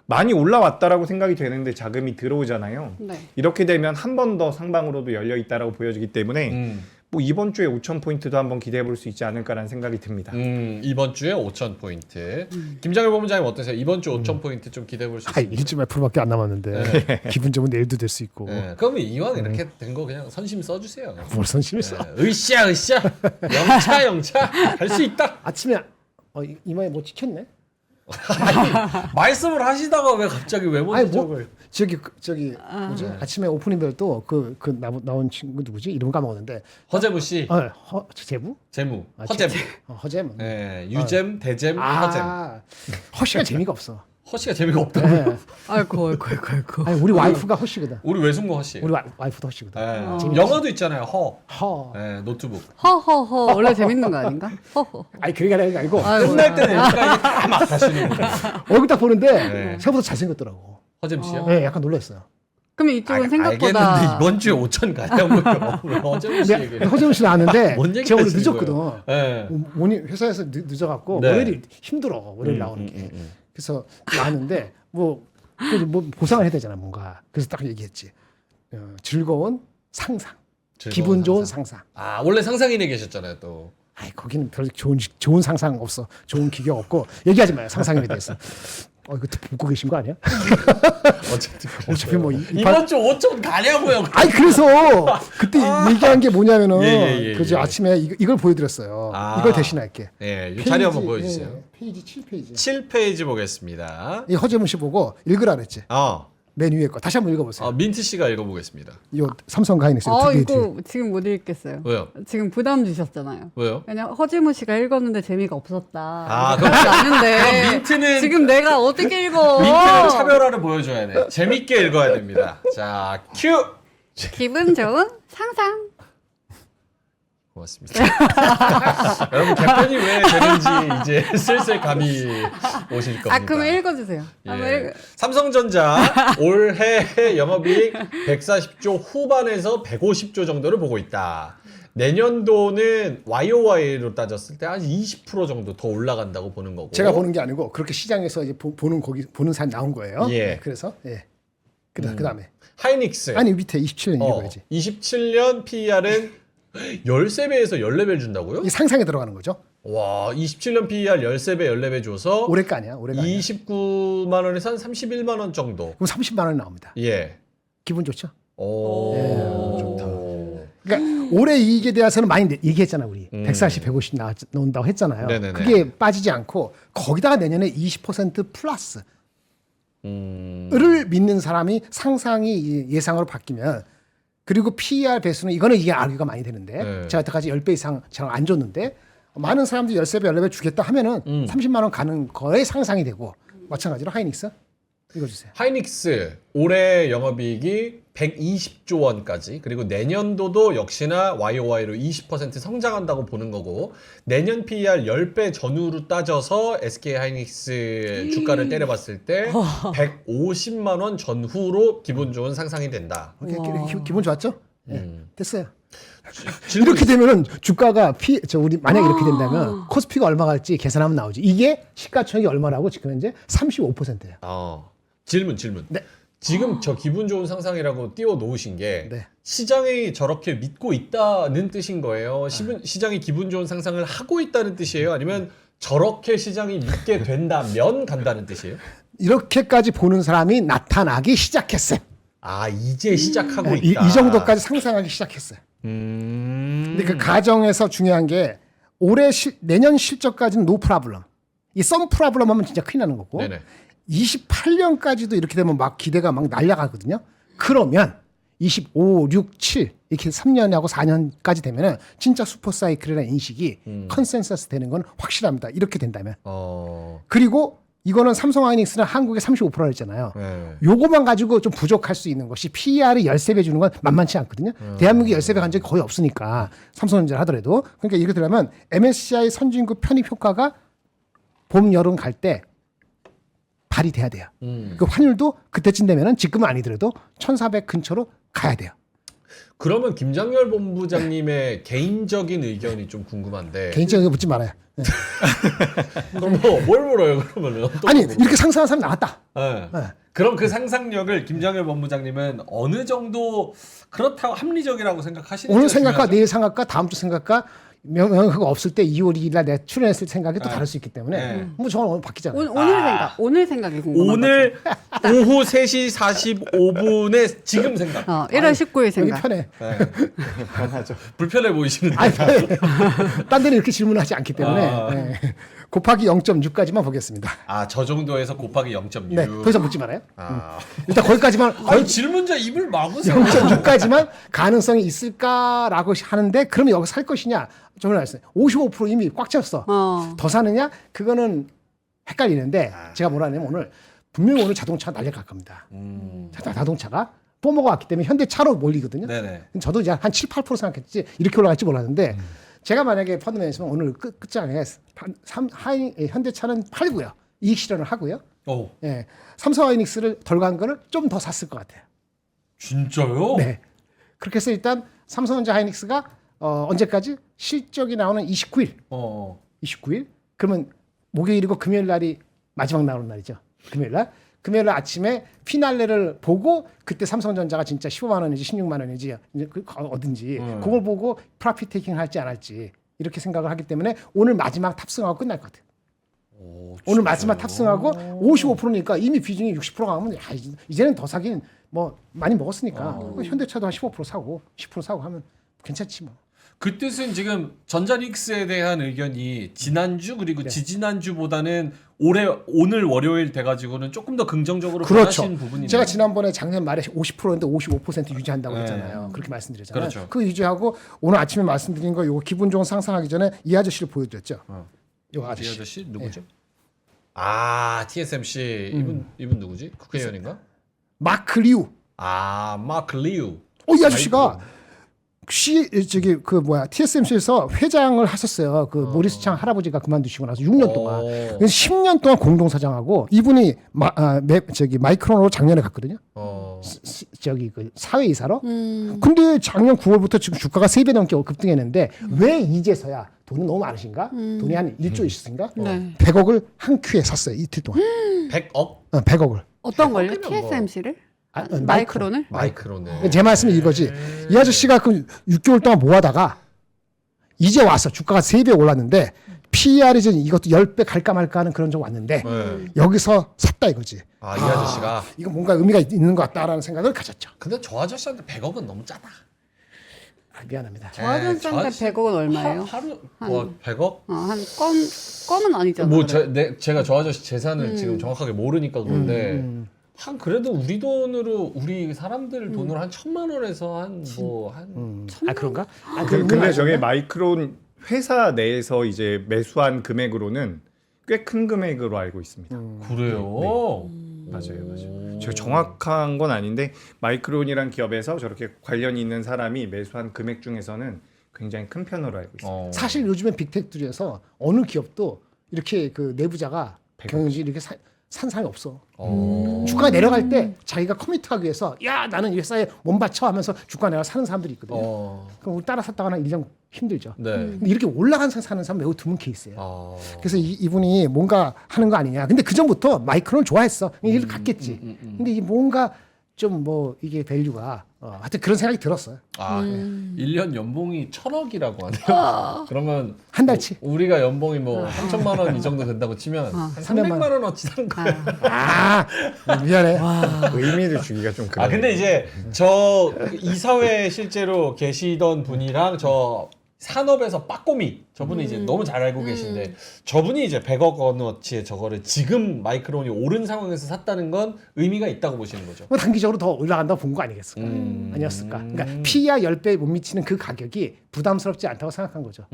많이 올라왔다라고 생각이 되는데 자금이 들어오잖아요. 네. 이렇게 되면 한 번 더 상방으로도 열려 있다라고 보여지기 때문에 뭐 이번 주에 5,000포인트도 한번 기대해 볼 수 있지 않을까라는 생각이 듭니다. 이번 주에 5,000포인트. 김장일 본부장님 어떠세요? 이번 주 5,000포인트 좀 기대해 볼 수 있습니다. 일주일 몇 프로밖에 안 남았는데 기분 좋으면 내일도 될 수 있고. 네. 그럼 이왕 이렇게 된 거 그냥 선심 써주세요. 뭘 선심했어? 으쌰 영차 할 수 있다. 아침에 이마에 뭐 찍혔네? 말씀을 하시다가 왜 갑자기 왜 먼저 아니 저걸? 저기 뭐지? 아침에 오프닝 벨도 나온 친구 누구지? 이름 까먹었는데. 허재무 씨, 제부? 재무, 아, 허재무. 허재무. 네, 유잼, 대잼, 허잼. 허씨가 재미가 없어. 허씨가 재미가 없다고요? 네. 아이고. 아니 우리 와이프가 허씨거든. 우리 외숙모 허씨. 우리 와이프도 허씨거든. 네. 영어도 있잖아요. 허. 네, 노트북. 허허허 원래 재밌는 거 아닌가? 허허. 아니 그렇게 하는 게 아니고 아이고. 끝날 때는 여기까지 다막 하시는 거예요. 얼굴 딱 보는데 네. 생각보다 잘생겼더라고. 허잼 씨요? 네, 약간 놀랐어요. 그럼 이쪽은 알겠는데 생각보다 이번 주에 5천 가냐고요. 왜 허재무 씨 얘기를? 허재무 씨는 아는데 뭔 얘기 제가 오늘 하시는 늦었거든. 거예요? 네. 오늘 회사에서 늦어갖고 네. 월요일이 힘들어. 월요일 나오는 게. 그래서 나왔는데 뭐 보상을 해야 되잖아 뭔가. 그래서 딱 얘기했지. 즐거운 상상. 기분 좋은 상상. 아 원래 상상인에 계셨잖아요 또. 아이 거기는 별 좋은 상상 없어. 좋은 기격 없고 얘기하지 마요 상상에 대해서. 이거 보고 계신 거 아니야? 어차피 뭐 이번 주 5천 가냐고요. 아니 그래서 그때 얘기한 게 뭐냐면은 예. 그지 아침에 이걸 보여드렸어요. 이걸 대신할게. 네, 이 자리 한번 보여주세요. 예, 페이지 7페이지. 7페이지 보겠습니다. 이 허재문 씨 보고 읽으라 그랬지. 맨 위에 거 다시 한번 읽어보세요. 민트 씨가 읽어보겠습니다. 이 삼성 가이닉스 이거 지금 못 읽겠어요. 왜요? 지금 부담 주셨잖아요. 왜요? 왜냐면 허지무 씨가 읽었는데 재미가 없었다. 그럼 아는데 민트는 지금 내가 어떻게 읽어? 민트는 차별화를 보여줘야 돼. 재밌게 읽어야 됩니다. 자, 큐. 기분 좋은 상상. 고맙습니다. 여러분 개편이 왜 되는지 이제 슬슬 감이 오실 겁니다. 그럼 읽어주세요. 예. 삼성전자 올해 영업이익 140조 후반에서 150조 정도를 보고 있다. 내년도는 YOY로 따졌을 때 한 20% 정도 더 올라간다고 보는 거고. 제가 보는 게 아니고 그렇게 시장에서 이제 보는 사람 나온 거예요. 예. 그래서 그다음에 하이닉스. 아니 밑에 27년 읽어야지. 27년 PER은 13배에서 14배 준다고요? 이 상상에 들어가는 거죠. 와, 27년 PER 13배, 14배 줘서 올해 거 아니야. 올해가 아니야. 29만 원에서 한 31만 원 정도. 그럼 30만 원 나옵니다. 예. 기분 좋죠? 좋다. 그러니까 올해 이익에 대해서는 많이 얘기했잖아 우리. 140, 150 나온다고 했잖아요. 네네네. 그게 빠지지 않고 거기다가 내년에 20% 플러스 를 믿는 사람이 상상이 예상으로 바뀌면 그리고 PER 배수는 이거는 이게 argu가 많이 되는데 네. 제가 여태까지 10배 이상 잘 안 줬는데 많은 사람들이 13배, 14배 주겠다 하면은 30만 원 가는 거에 상상이 되고 마찬가지로 하이닉스 읽어주세요. 하이닉스 올해 영업이익이 120조 원까지 그리고 내년도도 역시나 YOY로 20% 성장한다고 보는 거고 내년 PER 10배 전후로 따져서 SK 하이닉스 주가를 때려봤을 때 150만 원 전후로 기분 좋은 상상이 된다. 기분 좋았죠? 됐어요. 이렇게 되면은 주가가 우리 만약 이렇게 된다면 코스피가 얼마 갈지 계산하면 나오지. 이게 시가총액이 얼마라고 지금 현재 35%예요. 질문. 네. 지금 저 기분 좋은 상상이라고 띄워 놓으신 게 네. 시장이 저렇게 믿고 있다는 뜻인 거예요. 시장이 기분 좋은 상상을 하고 있다는 뜻이에요? 아니면 저렇게 시장이 믿게 된다면 간다는 뜻이에요? 이렇게까지 보는 사람이 나타나기 시작했어요. 이제 시작하고 이 있다. 정도까지 상상하기 시작했어요. 근데 그 가정에서 중요한 게 내년 실적까지는 노 프라블럼. 이 썸 프라블럼 하면 진짜 큰일 나는 거고 네네. 28년까지도 이렇게 되면 막 기대가 막 날아가거든요. 그러면 25, 6, 7 이렇게 3년하고 4년까지 되면은 진짜 슈퍼사이클이라는 인식이 컨센서스 되는 건 확실합니다. 이렇게 된다면. 그리고 이거는 삼성 하이닉스는 한국에 35%라 했잖아요. 네. 요거만 가지고 좀 부족할 수 있는 것이 PER이 13배 주는 건 만만치 않거든요. 대한민국이 13배 간 적이 거의 없으니까 삼성전자를 하더라도. 그러니까 이렇게 되면 MSCI 선진국 편입 효과가 봄, 여름 갈 때 발휘돼야 돼요. 그 환율도 그때쯤 되면은 지금은 아니더라도 1400 근처로 가야 돼요. 그러면 김장열 본부장님의 개인적인 의견이 좀 궁금한데. 개인적으로 묻지 말아요. 그럼 뭘 물어요 그러면은? 어떤 아니 거 이렇게 상상한 사람이 나왔다. 네. 네. 그럼 그 상상력을 김장열 본부장님은 어느 정도 그렇다고 합리적이라고 생각하시는지 오늘 생각과 내일 생각과 다음 주 생각과 명확하가 없을 때 2월 2일 날 내가 출연했을 생각이 또 다를 수 있기 때문에 네. 뭐 저는 오늘 바뀌잖아요. 오늘 생각이 궁금한 오늘 오후 3시 45분에 지금 생각. 거죠. 1월 19일 여기 생각. 편해. 네. 편하죠. 불편해 보이시는데. 아니, 딴 데는 이렇게 질문하지 않기 때문에 아. 네. 곱하기 0.6까지만 보겠습니다. 저 정도에서 곱하기 0.6. 네, 더 이상 묻지 말아요. 아. 일단 거기까지만 아니 질문자 입을 막으세요. 0.6까지만 가능성이 있을까라고 하는데 그러면 여기 살 것이냐? 저는 알았어요. 55% 이미 꽉 찼어. 더 사느냐? 그거는 헷갈리는데 제가 뭐라 하냐면 오늘 분명히 오늘 자동차 날려갈 겁니다. 자동차가 뽀모가 왔기 때문에 현대차로 몰리거든요. 네네. 저도 이제 한 7, 8% 생각했지 이렇게 올라갈지 몰랐는데 제가 만약에 펀드매니지면 오늘 끝장에 현대차는 팔고요. 이익 실현을 하고요. 오. 예. 삼성 하이닉스를 덜 간 거를 좀 더 샀을 것 같아요. 진짜요? 네. 그렇게 해서 일단 삼성전자 하이닉스가 언제까지 실적이 나오는 29일. 29일. 그러면 목요일이고 금요일 날이 마지막 나오는 날이죠. 금요일 날. 금요일 날 아침에 피날레를 보고 그때 삼성전자가 진짜 15만 원인지 16만 원인지 어딘지 그걸 보고 프로핏 테이킹 할지 안 할지 이렇게 생각을 하기 때문에 오늘 마지막 탑승하고 끝날 것 같아요. 오늘 마지막 탑승하고 55%니까 이미 비중이 60%가 가면 이제는 더 사긴 뭐 많이 먹었으니까 현대차도 한 15% 사고 10% 사고 하면 괜찮지 뭐. 그 뜻은 지금 전자닉스에 대한 의견이 지난주 그리고 지지난주보다는 오늘 월요일 돼가지고는 조금 더 긍정적으로 그렇죠. 변하신 부분이 제가 지난번에 작년 말에 50%인데 55% 유지한다고 네. 했잖아요. 그렇게 말씀드렸잖아요. 그렇죠. 그 유지하고 오늘 아침에 말씀드린 거 요거 기분 좋은 상상하기 전에 이 아저씨를 보여드렸죠. 요 이 아저씨. 아저씨 네. 누구죠? TSMC 이분 누구지? 국회의원인가? 마크 리우. 마크 리우. 이 아저씨가 TSMC에서 회장을 하셨어요. 그 모리스 창 할아버지가 그만두시고 나서 6년 동안. 그래서 10년 동안 공동사장하고 이분이 마이크론으로 작년에 갔거든요. 그 사회이사로. 근데 작년 9월부터 지금 주가가 3배 넘게 급등했는데 왜 이제서야 돈이 너무 많으신가? 돈이 한 1조 있으신가? 네. 100억을 한 큐에 샀어요. 이틀 동안. 100억? 100억을. 어떤 걸요? 그러면 뭐- TSMC를? 마이크론. 마이크론을? 마이크로네. 제 말씀이 이거지. 이 아저씨가 그 6개월 동안 모아다가 이제 와서 주가가 3배 올랐는데 PER이 이것도 10배 갈까 말까 하는 그런 적 왔는데 여기서 샀다 이거지. 이 아저씨가. 이거 뭔가 의미가 있는 것 같다라는 생각을 가졌죠. 근데 저 아저씨한테 100억은 너무 짜다. 미안합니다. 저하전산대 100억은 얼마예요? 하루 100억? 한 껌은 아니잖아요. 뭐 제가 저 아저씨 재산을 지금 정확하게 모르니까 그런데 한 그래도 우리 사람들 돈으로 한 1,000만 원에서 그런가? 근데 저게 마이크론 회사 내에서 이제 매수한 금액으로는 꽤 큰 금액으로 알고 있습니다. 그래요. 맞아요. 제가 정확한 건 아닌데 마이크론이란 기업에서 저렇게 관련이 있는 사람이 매수한 금액 중에서는 굉장히 큰 편으로 알고 있습니다. 사실 요즘엔 빅테크들에서 어느 기업도 이렇게 그 내부자가 경영진 이렇게 산 사람이 없어. 주가가 내려갈 때 자기가 커미트하기 위해서 야 나는 이 회사에 몸 바쳐 하면서 주가 내가 사는 사람들이 있거든요. 그럼 우리 따라 샀다가 는 1년 힘들죠. 네. 근데 이렇게 올라간 사는 사람 매우 드문 케이스예요. 그래서 이분이 뭔가 하는 거 아니냐. 근데 그 전부터 마이크론 좋아했어. 일을 갔겠지. 근데 이 뭔가 좀 뭐 이게 밸류가 하여튼 그런 생각이 들었어요. 1년 연봉이 1,000억이라고 하네요. 그러면 한 달치. 우리가 연봉이 뭐 3천만 원 이 정도 된다고 치면 한 300만 원어치 사는 거예요. 미안해. 의미를 주기가 좀 그래요. 근데 이제 저 이사회 실제로 계시던 분이랑 저 산업에서 빠꼬미 저분이 이제 너무 잘 알고 계신데 저분이 이제 100억 원어치의 저거를 지금 마이크론이 오른 상황에서 샀다는 건 의미가 있다고 보시는 거죠. 뭐 단기적으로 더 올라간다고 본 거 아니겠을까? 아니었을까? 그러니까 P야 10배 못 미치는 그 가격이 부담스럽지 않다고 생각한 거죠.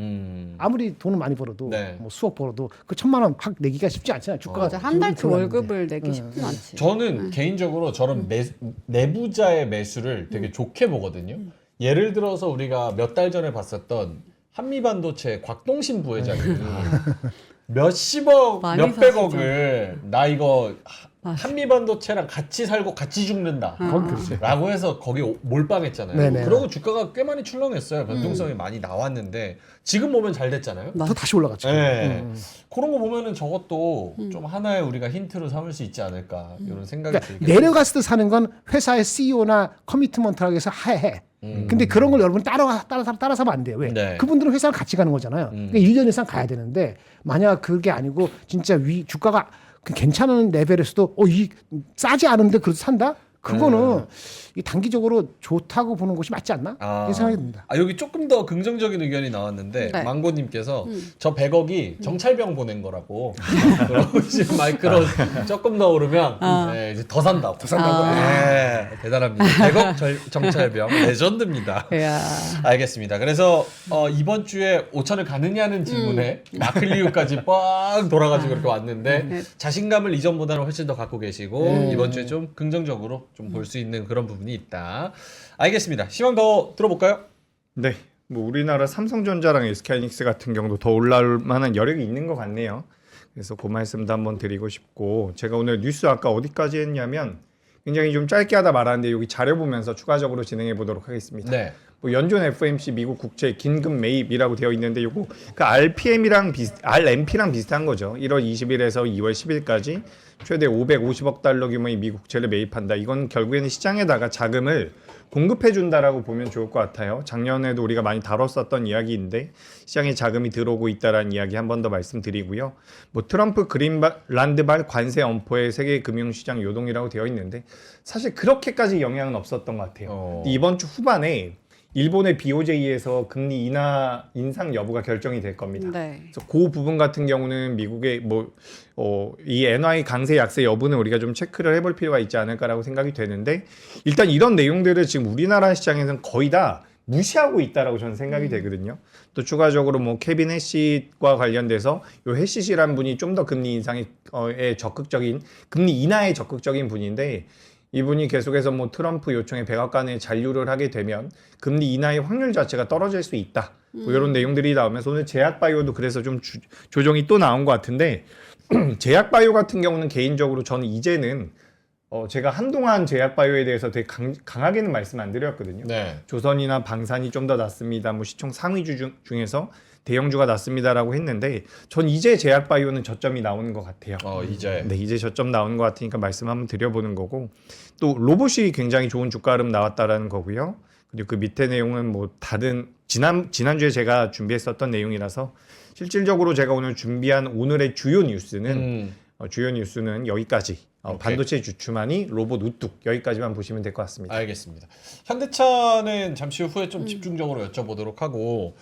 아무리 돈을 많이 벌어도 네. 뭐 수억 벌어도 그 1,000만 원 확 내기가 쉽지 않잖아요. 주가가 맞아, 한 달치 월급을 내기 쉽지 않지. 저는 개인적으로 저런 내부자의 매수를 되게 좋게 보거든요. 예를 들어서 우리가 몇 달 전에 봤었던 한미반도체 곽동신 부회장이 몇십억, 많이 몇백억을 나 이거 한미반도체랑 같이 살고 같이 죽는다. 라고 해서 거기 몰빵했잖아요. 네네. 그러고 주가가 꽤 많이 출렁했어요. 변동성이 많이 나왔는데 지금 보면 잘 됐잖아요. 또 다시 올라갔죠. 네. 그런 거 보면은 저것도 좀 하나의 우리가 힌트로 삼을 수 있지 않을까 이런 생각이 그러니까 들겠어요. 내려갔을 때 사는 건 회사의 CEO나 커미트먼트라고 해서 해. 근데 그런 걸 여러분 따라서 하면 안 돼요. 왜? 네. 그분들은 회사랑 같이 가는 거잖아요. 그러니까 1년 이상 가야 되는데 만약 그게 아니고 진짜 주가가 괜찮은 레벨에서도 이 싸지 않은데 그래도 산다? 그거는 이 단기적으로 좋다고 보는 것이 맞지 않나? 이런 생각이 듭니다. 여기 조금 더 긍정적인 의견이 나왔는데 네. 망고님께서 저 100억이 정찰병 보낸 거라고. 그러고 지금 마이크로 조금 더 오르면 네, 이제 더 산다고. 네, 대단합니다. 100억 정찰병 레전드입니다. 이야. 알겠습니다. 그래서 이번 주에 5천을 가느냐는 질문에 마클리우까지 뻥 돌아가지고 이렇게 왔는데 자신감을 이전보다는 훨씬 더 갖고 계시고 이번 주에 좀 긍정적으로 좀 볼 수 있는 그런 부분이 있다. 알겠습니다. 시황 더 들어볼까요? 네, 뭐 우리나라 삼성전자랑 SK하이닉스 같은 경우도 더 올라올 만한 여력이 있는 것 같네요. 그래서 그 말씀도 한번 드리고 싶고 제가 오늘 뉴스 아까 어디까지 했냐면 굉장히 좀 짧게 하다 말았는데 여기 자료 보면서 추가적으로 진행해 보도록 하겠습니다. 네. 뭐 연준 FOMC 미국 국채 긴급 매입이라고 되어 있는데 요거 그 RMP랑 비슷한 거죠. 1월 20일에서 2월 10일까지 최대 550억 달러 규모의 미국 국채를 매입한다. 이건 결국에는 시장에다가 자금을 공급해 준다라고 보면 좋을 것 같아요. 작년에도 우리가 많이 다뤘었던 이야기인데 시장에 자금이 들어오고 있다라는 이야기 한 번 더 말씀드리고요. 뭐 트럼프 그린란드발 관세 엄포의 세계 금융시장 요동이라고 되어 있는데 사실 그렇게까지 영향은 없었던 것 같아요. 이번 주 후반에 일본의 BOJ에서 금리 인상 여부가 결정이 될 겁니다. 네. 그래서 그 부분 같은 경우는 미국의 이 NY 강세 약세 여부는 우리가 좀 체크를 해볼 필요가 있지 않을까라고 생각이 되는데 일단 이런 내용들을 지금 우리나라 시장에서는 거의 다 무시하고 있다라고 저는 생각이 되거든요. 또 추가적으로 뭐 케빈 해시과 관련돼서 요 해시시라는 분이 좀 더 금리 인상에 적극적인 금리 인하에 적극적인 분인데. 이분이 계속해서 뭐 트럼프 요청에 백악관에 잔류를 하게 되면 금리 인하의 확률 자체가 떨어질 수 있다. 뭐 이런 내용들이 나오면서 오늘 제약바이오도 그래서 좀 조정이 또 나온 것 같은데 제약바이오 같은 경우는 개인적으로 저는 이제는 제가 한동안 제약바이오에 대해서 되게 강하게는 말씀 안 드렸거든요. 네. 조선이나 방산이 좀 더 낫습니다. 뭐 시총 상위주 중에서 대형주가 낫습니다라고 했는데 전 이제 제약바이오는 저점이 나오는 것 같아요. 이제. 네, 이제 저점 나오는 것 같으니까 말씀 한번 드려보는 거고 또 로봇이 굉장히 좋은 주가 흐름 나왔다라는 거고요. 그리고 그 밑에 내용은 뭐 다른 지난주에 제가 준비했었던 내용이라서 실질적으로 제가 오늘 준비한 오늘의 주요 뉴스는 여기까지. 반도체 주춤하니 로봇 우뚝 여기까지만 보시면 될 것 같습니다. 알겠습니다. 현대차는 잠시 후에 좀 집중적으로 여쭤보도록 하고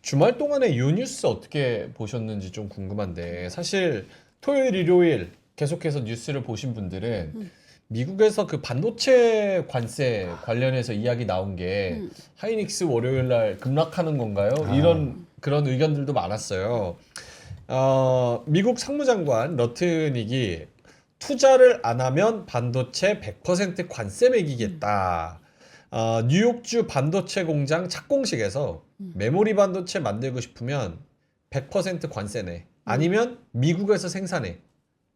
주말 동안에 요 뉴스 어떻게 보셨는지 좀 궁금한데 사실 토요일, 일요일 계속해서 뉴스를 보신 분들은 미국에서 그 반도체 관세 관련해서 이야기 나온 게 하이닉스 월요일 날 급락하는 건가요? 이런 그런 의견들도 많았어요. 미국 상무장관 러트닉이 투자를 안 하면 반도체 100% 관세 매기겠다. 뉴욕주 반도체 공장 착공식에서 메모리 반도체 만들고 싶으면 100% 관세네. 아니면 미국에서 생산해.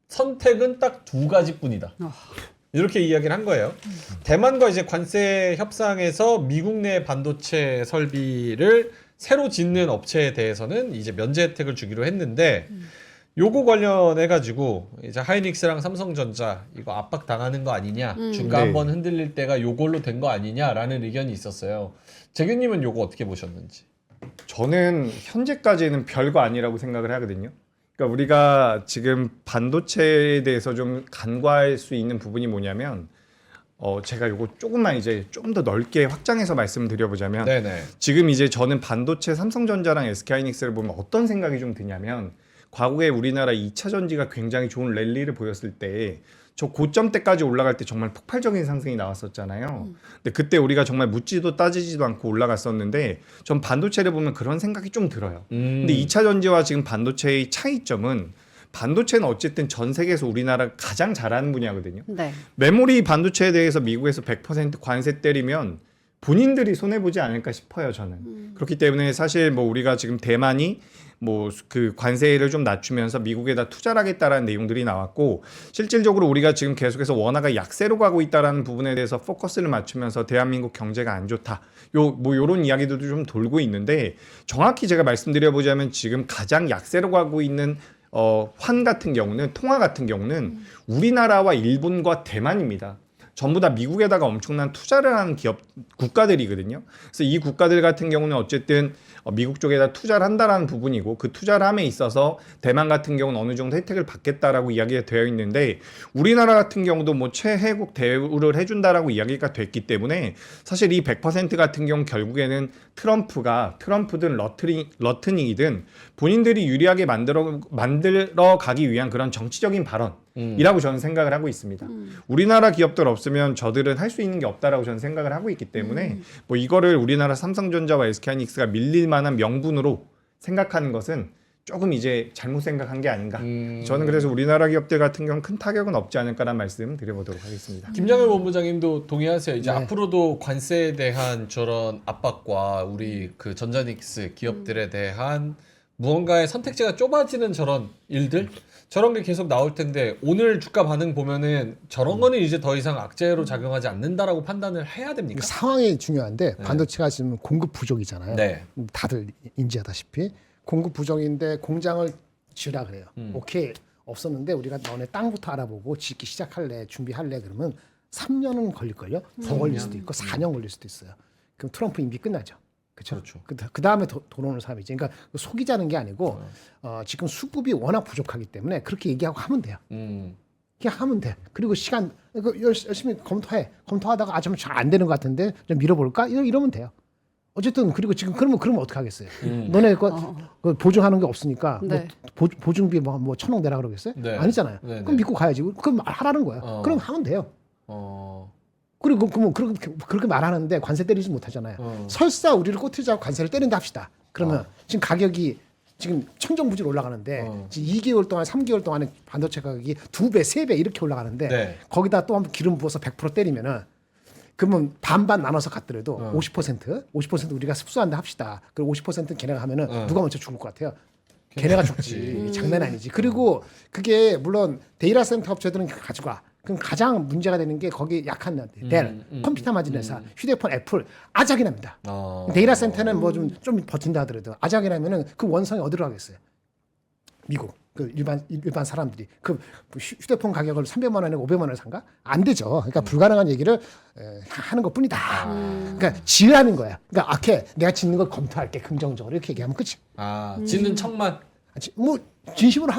선택은 딱 두 가지뿐이다. 이렇게 이야기를 한 거예요. 대만과 이제 관세 협상에서 미국 내 반도체 설비를 새로 짓는 업체에 대해서는 이제 면제 혜택을 주기로 했는데 요거 관련해 가지고 이제 하이닉스랑 삼성전자 이거 압박 당하는 거 아니냐, 주가 네. 한번 흔들릴 때가 요걸로 된 거 아니냐라는 의견이 있었어요. 재규님은 요거 어떻게 보셨는지? 저는 현재까지는 별거 아니라고 생각을 하거든요. 그러니까 우리가 지금 반도체에 대해서 좀 간과할 수 있는 부분이 뭐냐면 제가 요거 조금만 이제 좀 더 넓게 확장해서 말씀드려보자면 네네. 지금 이제 저는 반도체 삼성전자랑 SK하이닉스를 보면 어떤 생각이 좀 드냐면 과거에 우리나라 2차 전지가 굉장히 좋은 랠리를 보였을 때 저 고점 때까지 올라갈 때 정말 폭발적인 상승이 나왔었잖아요. 근데 그때 우리가 정말 묻지도 따지지도 않고 올라갔었는데 전 반도체를 보면 그런 생각이 좀 들어요. 근데 2차 전지와 지금 반도체의 차이점은 반도체는 어쨌든 전 세계에서 우리나라가 가장 잘하는 분야거든요. 네. 메모리 반도체에 대해서 미국에서 100% 관세 때리면 본인들이 손해 보지 않을까 싶어요, 저는. 그렇기 때문에 사실 뭐 우리가 지금 대만이 뭐 그 관세를 좀 낮추면서 미국에다 투자를 하겠다라는 내용들이 나왔고 실질적으로 우리가 지금 계속해서 원화가 약세로 가고 있다라는 부분에 대해서 포커스를 맞추면서 대한민국 경제가 안 좋다. 뭐 요런 이야기들도 좀 돌고 있는데 정확히 제가 말씀드려보자면 지금 가장 약세로 가고 있는 환 같은 경우는 통화 같은 경우는 우리나라와 일본과 대만입니다. 전부 다 미국에다가 엄청난 투자를 하는 국가들이거든요. 그래서 이 국가들 같은 경우는 어쨌든 미국 쪽에다 투자를 한다라는 부분이고 그 투자를 함에 있어서 대만 같은 경우는 어느 정도 혜택을 받겠다라고 이야기가 되어 있는데 우리나라 같은 경우도 뭐 최혜국 대우를 해준다라고 이야기가 됐기 때문에 사실 이 100% 같은 경우 결국에는 트럼프든 러트닝이든 본인들이 유리하게 만들어 가기 위한 그런 정치적인 발언이라고 저는 생각을 하고 있습니다. 우리나라 기업들 없으면 저들은 할 수 있는 게 없다라고 저는 생각을 하고 있기 때문에 뭐 이거를 우리나라 삼성전자와 SK하이닉스가 밀릴 만한 명분으로 생각하는 것은 조금 이제 잘못 생각한 게 아닌가. 저는 그래서 우리나라 기업들 같은 경우는 큰 타격은 없지 않을까라는 말씀 드려보도록 하겠습니다. 김장현 본부장님도 동의하세요. 이제 네. 앞으로도 관세에 대한 저런 압박과 우리 그 전자닉스 기업들에 대한 무언가의 선택지가 좁아지는 저런 일들 저런 게 계속 나올 텐데 오늘 주가 반응 보면은 저런 거는 이제 더 이상 악재로 작용하지 않는다라고 판단을 해야 됩니까? 상황이 중요한데 반도체가 지금 공급 부족이잖아요. 네. 다들 인지하다시피 공급 부족인데 공장을 지으라 그래요. 오케이 없었는데 우리가 너네 땅부터 알아보고 짓기 시작할래 준비할래 그러면 3년은 걸릴걸요. 더 걸릴 수도 있고 4년 걸릴 수도 있어요. 그럼 트럼프 임기 끝나죠. 그렇죠. 그 다음에 돈 오는 사람이지. 그러니까 속이자는 게 아니고 지금 수급이 워낙 부족하기 때문에 그렇게 얘기하고 하면 돼요. 그냥 하면 돼. 그리고 시간 열심히 검토해. 검토하다가 좀 잘 안 되는 것 같은데 좀 밀어볼까? 이러면 돼요. 어쨌든 그리고 지금 그러면 어떻게 하겠어요? 너네 그 보증하는 게 없으니까 네. 뭐 보증비 뭐 1,000원 내라 그러겠어요? 네. 아니잖아요. 네, 그럼 네. 믿고 가야지. 그럼 하라는 거야. 그럼 하면 돼요. 그리고 그렇게 말하는데 관세 때리지 못하잖아요. 설사 우리를 꼬투리 잡고 관세를 때린다 합시다. 그러면 지금 가격이 지금 천정부지로 올라가는데 지금 2개월 동안 3개월 동안에 반도체 가격이 2배, 3배 이렇게 올라가는데 네. 거기다 또 한번 기름 부어서 100% 때리면은 그러면 반반 나눠서 갔더라도 50% 우리가 흡수한다 합시다. 그리고 50%는 걔네가 하면은 누가 먼저 죽을 것 같아요? 걔네가 죽지. 장난 아니지. 그리고 그게 물론 데이터 센터 업체들은 가져가. 그럼 가장 문제가 되는 게 거기 약한 델, 컴퓨터 만드는 회사, 휴대폰, 애플 아작이 납니다. 데이터 센터는 뭐 좀 버틴다 하더라도 아작이 나면은 그 원성이 어디로 가겠어요? 미국. 그 일반 사람들이 그 휴대폰 가격을 300만 원에 500만 원에 산가? 안 되죠. 그러니까 불가능한 얘기를 하는 것뿐이다. 그러니까 지으라는 거야. 그러니까 내가 짓는 걸 검토할게 긍정적으로 이렇게 얘기하면 끝이. 짓는 척만 뭐 진심으로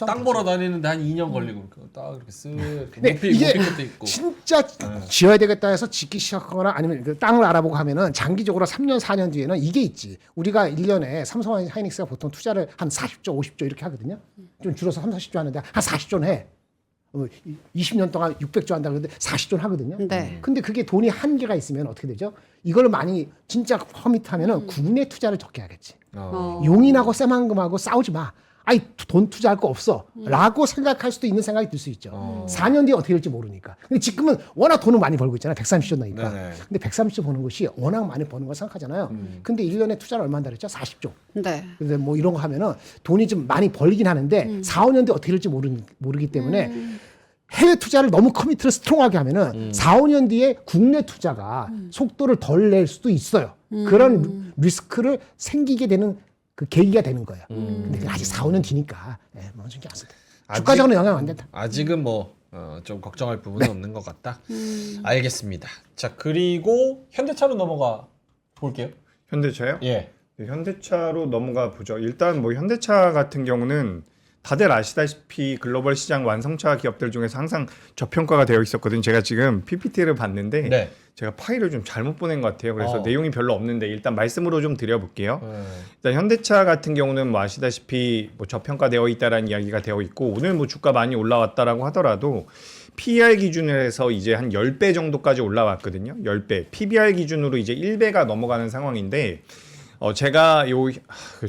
땅 보러 다니는데 한 2년 걸리고 딱 이렇게 쓱 근데 높이 이게 끝도 있고. 진짜 지어야 되겠다 해서 짓기 시작하거나 아니면 그 땅을 알아보고 하면은 장기적으로 3년 4년 뒤에는 이게 있지. 우리가 1년에 삼성 하이닉스가 보통 투자를 한 40조 50조 이렇게 하거든요. 좀 줄여서 3, 40조 하는데 한 40조는 해. 20년 동안 600조 한다 그러는데 40조는 하거든요. 네. 근데 그게 돈이 한계가 있으면 어떻게 되죠? 이걸 많이 진짜 커밋하면은 국내 투자를 적게 하겠지. 용인하고 새만금하고 싸우지 마. 아이 돈 투자할 거 없어 라고 생각할 수도 있는 생각이 들 수 있죠. 4년 뒤에 어떻게 될지 모르니까. 근데 지금은 워낙 돈을 많이 벌고 있잖아요. 130조 나니까. 네네. 근데 130조 버는 것이 워낙 많이 버는 걸 생각하잖아요. 근데 1년에 투자를 얼마나 했죠? 40조. 네. 근데 뭐 이런 거 하면은 돈이 좀 많이 벌긴 하는데 4, 5년 뒤에 어떻게 될지 모르기 때문에 해외 투자를 너무 커미트를 스트롱하게 하면은 4, 5년 뒤에 국내 투자가 속도를 덜 낼 수도 있어요. 그런 리스크를 생기게 되는 그 계기가 되는 거예요. 근데 그게 아직 4, 5년 뒤니까 뭐 신경 안 써도 돼. 주가적으로는 영향 안 된다. 아직은 뭐 좀 걱정할 부분은 없는 것 같다. 알겠습니다. 자 그리고 현대차로 넘어가 볼게요. 현대차요? 예. 네, 현대차로 넘어가 보죠. 일단 뭐 현대차 같은 경우는 다들 아시다시피 글로벌 시장 완성차 기업들 중에서 항상 저평가가 되어 있었거든요. 제가 지금 PPT를 봤는데 네. 제가 파일을 좀 잘못 보낸 것 같아요. 그래서 어. 내용이 별로 없는데 일단 말씀으로 좀 드려볼게요. 일단 현대차 같은 경우는 뭐 아시다시피 뭐 저평가되어 있다라는 이야기가 되어 있고 오늘 뭐 주가 많이 올라왔다라고 하더라도 PER 기준으로 해서 이제 한 10배 정도까지 올라왔거든요. 10배. PBR 기준으로 이제 1배가 넘어가는 상황인데 제가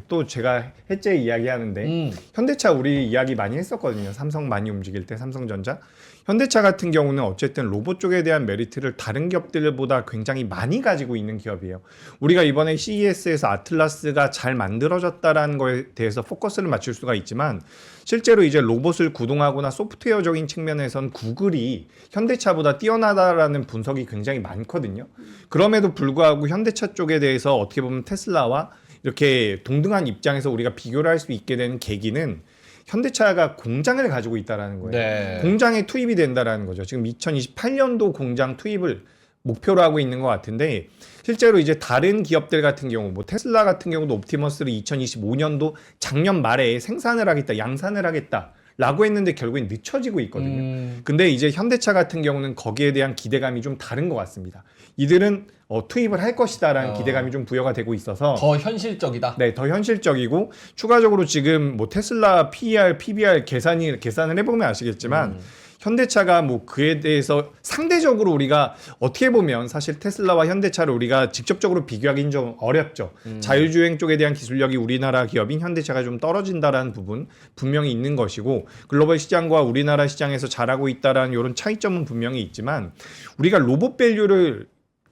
또 제가 해제 이야기하는데 현대차 우리 이야기 많이 했었거든요. 삼성 많이 움직일 때 삼성전자. 현대차 같은 경우는 어쨌든 로봇 쪽에 대한 메리트를 다른 기업들보다 굉장히 많이 가지고 있는 기업이에요. 우리가 이번에 CES에서 아틀라스가 잘 만들어졌다라는 거에 대해서 포커스를 맞출 수가 있지만 실제로 이제 로봇을 구동하거나 소프트웨어적인 측면에선 구글이 현대차보다 뛰어나다라는 분석이 굉장히 많거든요. 그럼에도 불구하고 현대차 쪽에 대해서 어떻게 보면 테슬라와 이렇게 동등한 입장에서 우리가 비교를 할 수 있게 되는 계기는 현대차가 공장을 가지고 있다라는 거예요. 네. 공장에 투입이 된다라는 거죠. 지금 2028년도 공장 투입을 목표로 하고 있는 것 같은데 실제로 이제 다른 기업들 같은 경우 뭐 테슬라 같은 경우도 옵티머스를 2025년도 작년 말에 생산을 하겠다, 양산을 하겠다. 라고 했는데 결국엔 늦춰지고 있거든요. 근데 이제 현대차 같은 경우는 거기에 대한 기대감이 좀 다른 것 같습니다. 이들은 투입을 할 것이다라는 기대감이 좀 부여가 되고 있어서 더 현실적이다. 네, 더 현실적이고 추가적으로 지금 뭐 테슬라 PER, PBR 계산을 해보면 아시겠지만 현대차가 뭐 그에 대해서 상대적으로 우리가 어떻게 보면 사실 테슬라와 현대차를 우리가 직접적으로 비교하기는 좀 어렵죠. 자율주행 쪽에 대한 기술력이 우리나라 기업인 현대차가 좀 떨어진다라는 부분 분명히 있는 것이고 글로벌 시장과 우리나라 시장에서 잘하고 있다라는 이런 차이점은 분명히 있지만 우리가 로봇 밸류를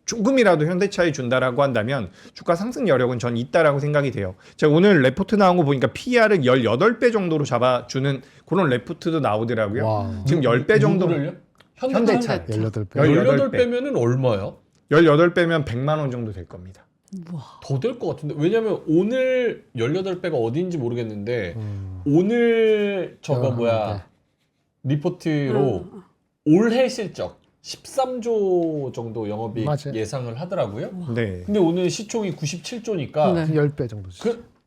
조금이라도 현대차에 준다라고 한다면 주가 상승 여력은 전 있다라고 생각이 돼요. 제가 오늘 레포트 나온 거 보니까 PER을 18배 정도로 잡아주는 그런 레포트도 나오더라고요. 와. 지금 10배 정도 누구를요? 현대차 18배. 18배면은 얼마요? 18배면 100만 원 정도 될 겁니다. 더 될 것 같은데. 왜냐면 오늘 18배가 어디인지 모르겠는데 오늘 저거 뭐야 리포트로 올해 실적 13조 정도 영업이익 맞아요. 예상을 하더라고요. 네. 근데 오늘 시총이 97조니까 네. 10배 정도.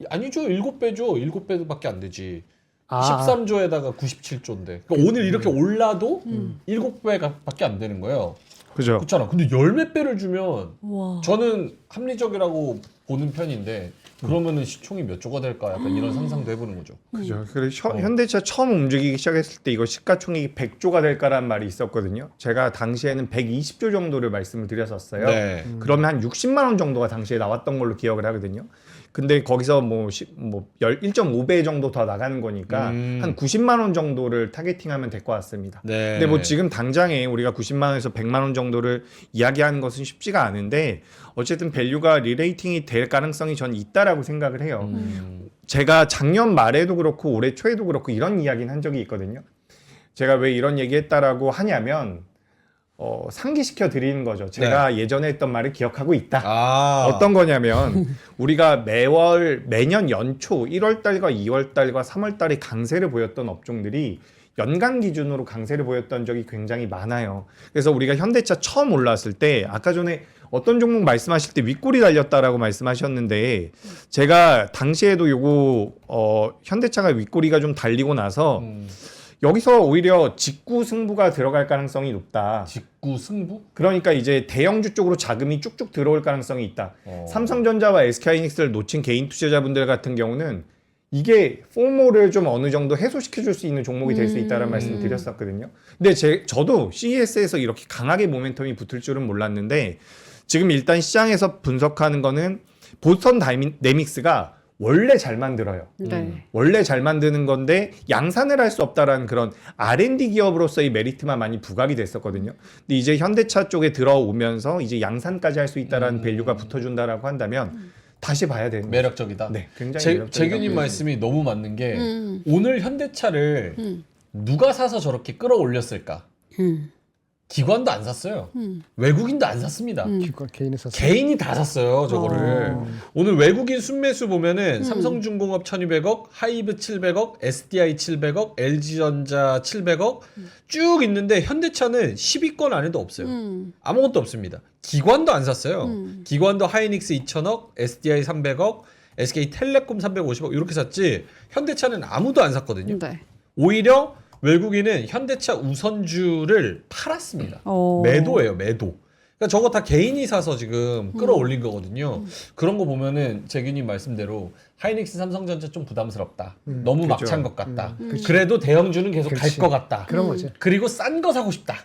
아니죠. 7배죠. 7배밖에 안 되지. 아. 13조에다가 97조인데. 그러니까 오늘 이렇게 올라도 7배밖에 안 되는 거예요. 그죠. 그렇잖아. 근데 열 몇 배를 주면 와. 저는 합리적이라고 보는 편인데 그러면은 시총이 몇 조가 될까? 약간 이런 상상도 해보는 거죠. 그죠. 그래서 현대차 처음 움직이기 시작했을 때 이거 시가총액이 100조가 될까라는 말이 있었거든요. 제가 당시에는 120조 정도를 말씀을 드렸었어요. 네. 그러면 한 60만 원 정도가 당시에 나왔던 걸로 기억을 하거든요. 근데 거기서 뭐 1.5배 정도 더 나가는 거니까 한 90만 원 정도를 타겟팅하면 될 것 같습니다. 네. 근데 뭐 지금 당장에 우리가 90만 원에서 100만 원 정도를 이야기하는 것은 쉽지가 않은데 어쨌든 밸류가 리레이팅이 될 가능성이 전 있다라고 생각을 해요. 제가 작년 말에도 그렇고 올해 초에도 그렇고 이런 이야기는 한 적이 있거든요. 제가 왜 이런 얘기했다라고 하냐면 상기시켜 드리는 거죠. 제가 예전에 했던 말을 기억하고 있다. 어떤 거냐면 우리가 매년 연초 1월 달과 2월 달과 3월 달에 강세를 보였던 업종들이 연간 기준으로 강세를 보였던 적이 굉장히 많아요. 그래서 우리가 현대차 처음 올랐을 때 아까 전에 어떤 종목 말씀하실 때 윗골이 달렸다라고 말씀하셨는데 제가 당시에도 요거 현대차가 윗골이가 좀 달리고 나서 여기서 오히려 직구 승부가 들어갈 가능성이 높다. 직구 승부? 그러니까 이제 대형주 쪽으로 자금이 쭉쭉 들어올 가능성이 있다. 삼성전자와 SK하이닉스를 놓친 개인 투자자분들 같은 경우는 이게 포모를 좀 어느 정도 해소시켜 줄 수 있는 종목이 될 수 있다는 말씀을 드렸었거든요. 근데 저도 CES에서 이렇게 강하게 모멘텀이 붙을 줄은 몰랐는데 지금 일단 시장에서 분석하는 거는 보스턴 다이내믹스가 원래 잘 만들어요. 네. 원래 잘 만드는 건데 양산을 할 수 없다라는 그런 R&D 기업으로서의 메리트만 많이 부각이 됐었거든요. 근데 이제 현대차 쪽에 들어오면서 이제 양산까지 할 수 있다라는 밸류가 붙어준다라고 한다면 다시 봐야 되는 매력적이다. 네, 굉장히 매력적이다. 재균님 말씀이 너무 맞는 게 오늘 현대차를 누가 사서 저렇게 끌어올렸을까? 기관도 안 샀어요. 외국인도 안 샀습니다. 개인이 샀어요. 개인이 다 샀어요, 저거를. 오늘 외국인 순매수 보면은 삼성중공업 1200억, 하이브 700억, SDI 700억, LG전자 700억 쭉 있는데 현대차는 10위권 안에도 없어요. 아무것도 없습니다. 기관도 안 샀어요. 기관도 하이닉스 2000억, SDI 300억, SK텔레콤 350억 이렇게 샀지 현대차는 아무도 안 샀거든요. 네. 오히려 외국인은 현대차 우선주를 팔았습니다. 매도예요, 매도. 그러니까 저거 다 개인이 사서 지금 끌어올린 거거든요. 그런 거 보면은 재균님 말씀대로 하이닉스, 삼성전자 좀 부담스럽다. 너무 그죠. 막찬 것 같다. 그래도 대형주는 계속 갈 그렇지. 것 같다. 그런 거지. 그리고 싼 거 사고 싶다.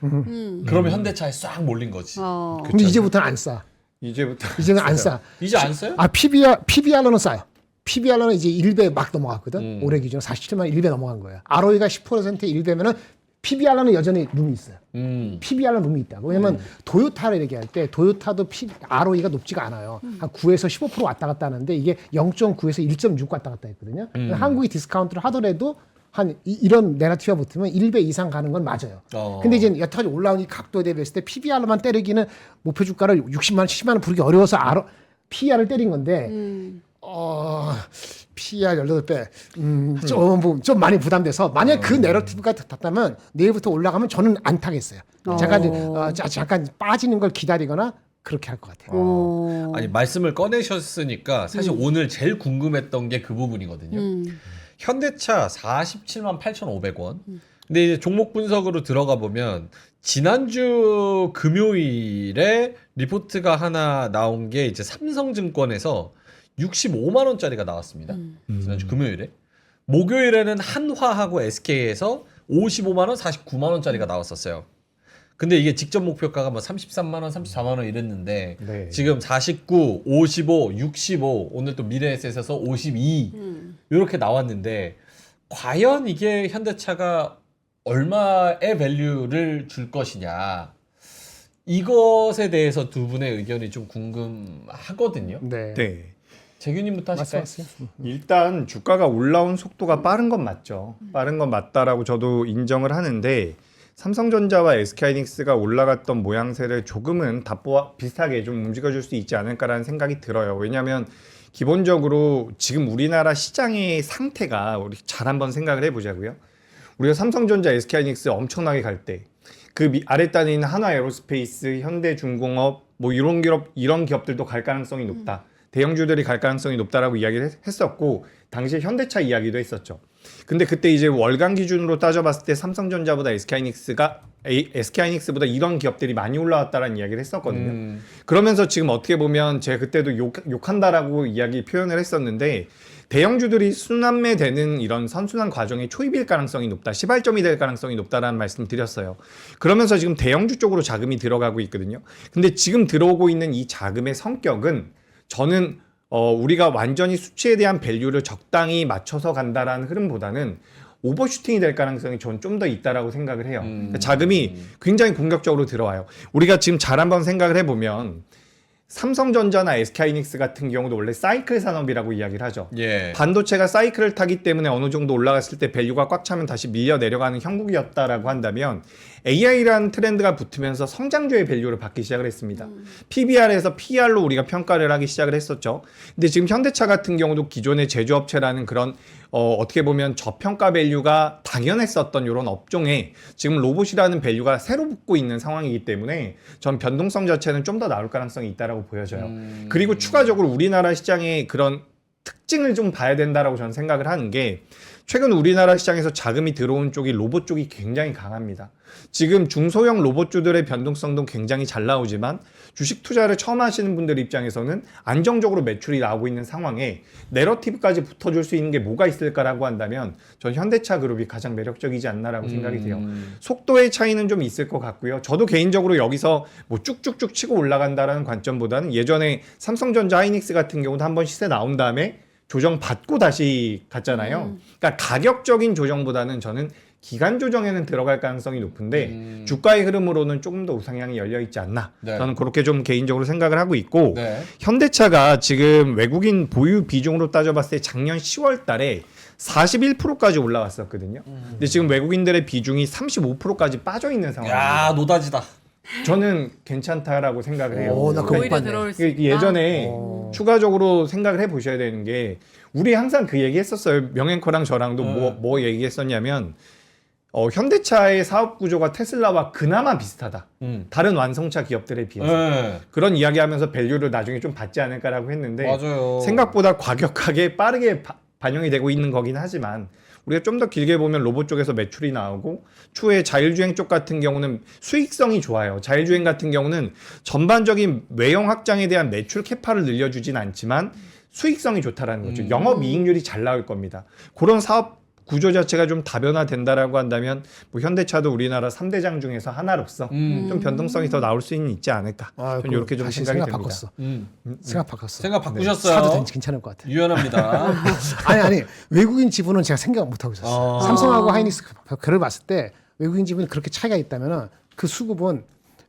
그러면 현대차에 싹 몰린 거지. 근데 이제부터는 안 싸. 이제부터 이제는 안 싸. 이제 안 써요? 아 PBR로는 싸요. PBR로는 이제 1배 막 넘어갔거든. 올해 기준 47만 1배 넘어간 거예요. ROE가 10%에 1배면은 PBR로는 여전히 룸이 있어요. PBR로는 룸이 있다. 왜냐면 도요타를 얘기할 때 도요타도 ROE가 높지가 않아요. 한 9에서 15% 왔다 갔다 하는데 이게 0.9에서 1.6 왔다 갔다 했거든요. 한국이 디스카운트를 하더라도 한 이런 내러티브가 붙으면 1배 이상 가는 건 맞아요. 근데 이제 여태까지 올라온 이 각도에 대비했을 때 PBR로만 때리기는 목표 주가를 60만 원, 70만 원 부르기 어려워서 PR을 때린 건데 PR 18배 좀 많이 부담돼서 만약 그 내러티브가 닿다면 내일부터 올라가면 저는 안 타겠어요. 잠깐 빠지는 걸 기다리거나 그렇게 할 것 같아요. 아니 말씀을 꺼내셨으니까 사실 오늘 제일 궁금했던 게 그 부분이거든요. 현대차 47만 8,500원. 근데 이제 종목 분석으로 들어가 보면 지난주 금요일에 리포트가 하나 나온 게 이제 삼성증권에서 65만 원짜리가 나왔습니다. 지난주 금요일에. 목요일에는 한화하고 SK에서 55만 원, 49만 원짜리가 나왔었어요. 근데 이게 직전 목표가가 뭐 33만 원, 34만 원 이랬는데 네. 지금 49, 55, 65, 오늘 또 미래에셋에서 52 이렇게 나왔는데 과연 이게 현대차가 얼마의 밸류를 줄 것이냐 이것에 대해서 두 분의 의견이 좀 궁금하거든요. 네. 네. 재균님부터 하실까요? 말씀하세요. 일단 주가가 올라온 속도가 빠른 건 맞죠. 빠른 건 맞다라고 저도 인정을 하는데 삼성전자와 SK하이닉스가 올라갔던 모양새를 조금은 답보와 비슷하게 좀 움직여줄 수 있지 않을까라는 생각이 들어요. 왜냐하면 기본적으로 지금 우리나라 시장의 상태가 우리 잘 한번 생각을 해보자고요. 우리가 삼성전자, SK하이닉스 엄청나게 갈 때 그 아랫단에 있는 한화에어로스페이스, 현대중공업 뭐 이런 기업들도 갈 가능성이 높다. 대형주들이 갈 가능성이 높다라고 이야기를 했었고 당시에 현대차 이야기도 했었죠. 근데 그때 이제 월간 기준으로 따져봤을 때 삼성전자보다 SK하이닉스보다 이런 기업들이 많이 올라왔다라는 이야기를 했었거든요. 그러면서 지금 어떻게 보면 제가 그때도 욕한다라고 이야기 표현을 했었는데 대형주들이 순환매되는 이런 선순환 과정의 초입일 가능성이 높다. 시발점이 될 가능성이 높다라는 말씀 드렸어요. 그러면서 지금 대형주 쪽으로 자금이 들어가고 있거든요. 근데 지금 들어오고 있는 이 자금의 성격은 저는 우리가 완전히 수치에 대한 밸류를 적당히 맞춰서 간다라는 흐름보다는 오버슈팅이 될 가능성이 저는 좀 더 있다라고 생각을 해요. 그러니까 자금이 굉장히 공격적으로 들어와요. 우리가 지금 잘 한번 생각을 해보면 삼성전자나 SK하이닉스 같은 경우도 원래 사이클 산업이라고 이야기를 하죠. 예. 반도체가 사이클을 타기 때문에 어느 정도 올라갔을 때 밸류가 꽉 차면 다시 밀려 내려가는 형국이었다라고 한다면 AI라는 트렌드가 붙으면서 성장주의 밸류를 받기 시작을 했습니다. PBR에서 PR로 우리가 평가를 하기 시작을 했었죠. 근데 지금 현대차 같은 경우도 기존의 제조업체라는 그런 어떻게 보면 저평가 밸류가 당연했었던 이런 업종에 지금 로봇이라는 밸류가 새로 붙고 있는 상황이기 때문에 전 변동성 자체는 좀 더 나올 가능성이 있다라고 보여져요. 그리고 추가적으로 우리나라 시장의 그런 특징을 좀 봐야 된다라고 저는 생각을 하는 게 최근 우리나라 시장에서 자금이 들어온 쪽이 로봇 쪽이 굉장히 강합니다. 지금 중소형 로봇주들의 변동성도 굉장히 잘 나오지만 주식 투자를 처음 하시는 분들 입장에서는 안정적으로 매출이 나오고 있는 상황에 내러티브까지 붙어줄 수 있는 게 뭐가 있을까라고 한다면 전 현대차 그룹이 가장 매력적이지 않나라고 생각이 돼요. 속도의 차이는 좀 있을 것 같고요. 저도 개인적으로 여기서 뭐 쭉쭉쭉 치고 올라간다라는 관점보다는 예전에 삼성전자, 하이닉스 같은 경우도 한번 시세 나온 다음에 조정 받고 다시 갔잖아요. 그러니까 가격적인 조정보다는 저는 기간 조정에는 들어갈 가능성이 높은데 주가의 흐름으로는 조금 더 우상향이 열려 있지 않나. 네. 저는 그렇게 좀 개인적으로 생각을 하고 있고 네. 현대차가 지금 외국인 보유 비중으로 따져봤을 때 작년 10월 달에 41%까지 올라왔었거든요. 근데 지금 외국인들의 비중이 35%까지 빠져 있는 상황입니다. 야 노다지다. 저는 괜찮다라고 생각을 해요. 나 그거 못 오히려 봤네. 들어올 수 있다. 예전에 추가적으로 생각을 해보셔야 되는 게 우리 항상 그 얘기 했었어요. 명앵커랑 저랑도 뭐 얘기했었냐면 현대차의 사업 구조가 테슬라와 그나마 비슷하다. 다른 완성차 기업들에 비해서. 네. 그런 이야기하면서 밸류를 나중에 좀 받지 않을까라고 했는데 맞아요. 생각보다 과격하게 빠르게 반영이 되고 있는 거긴 하지만 우리가 좀 더 길게 보면 로봇 쪽에서 매출이 나오고 추후에 자율주행 쪽 같은 경우는 수익성이 좋아요. 자율주행 같은 경우는 전반적인 외형 확장에 대한 매출 캐파를 늘려주진 않지만 수익성이 좋다라는 거죠. 영업이익률이 잘 나올 겁니다. 그런 사업 구조 자체가 좀 다변화된다라고 한다면 뭐 현대차도 우리나라 3대장 중에서 하나로서 좀 변동성이 더 나올 수는 있지 않을까. 저는 이렇게 좀 다시 생각이 생각 됩니다. 바꿨어. 생각 바꿨어. 생각 바꾸셨어요. 사도 괜찮을 것 같아. 유연합니다. 아니 외국인 지분은 제가 생각 못 하고 있었어요. 삼성하고 하이닉스 그를 봤을 때 외국인 지분이 그렇게 차이가 있다면은 그 수급은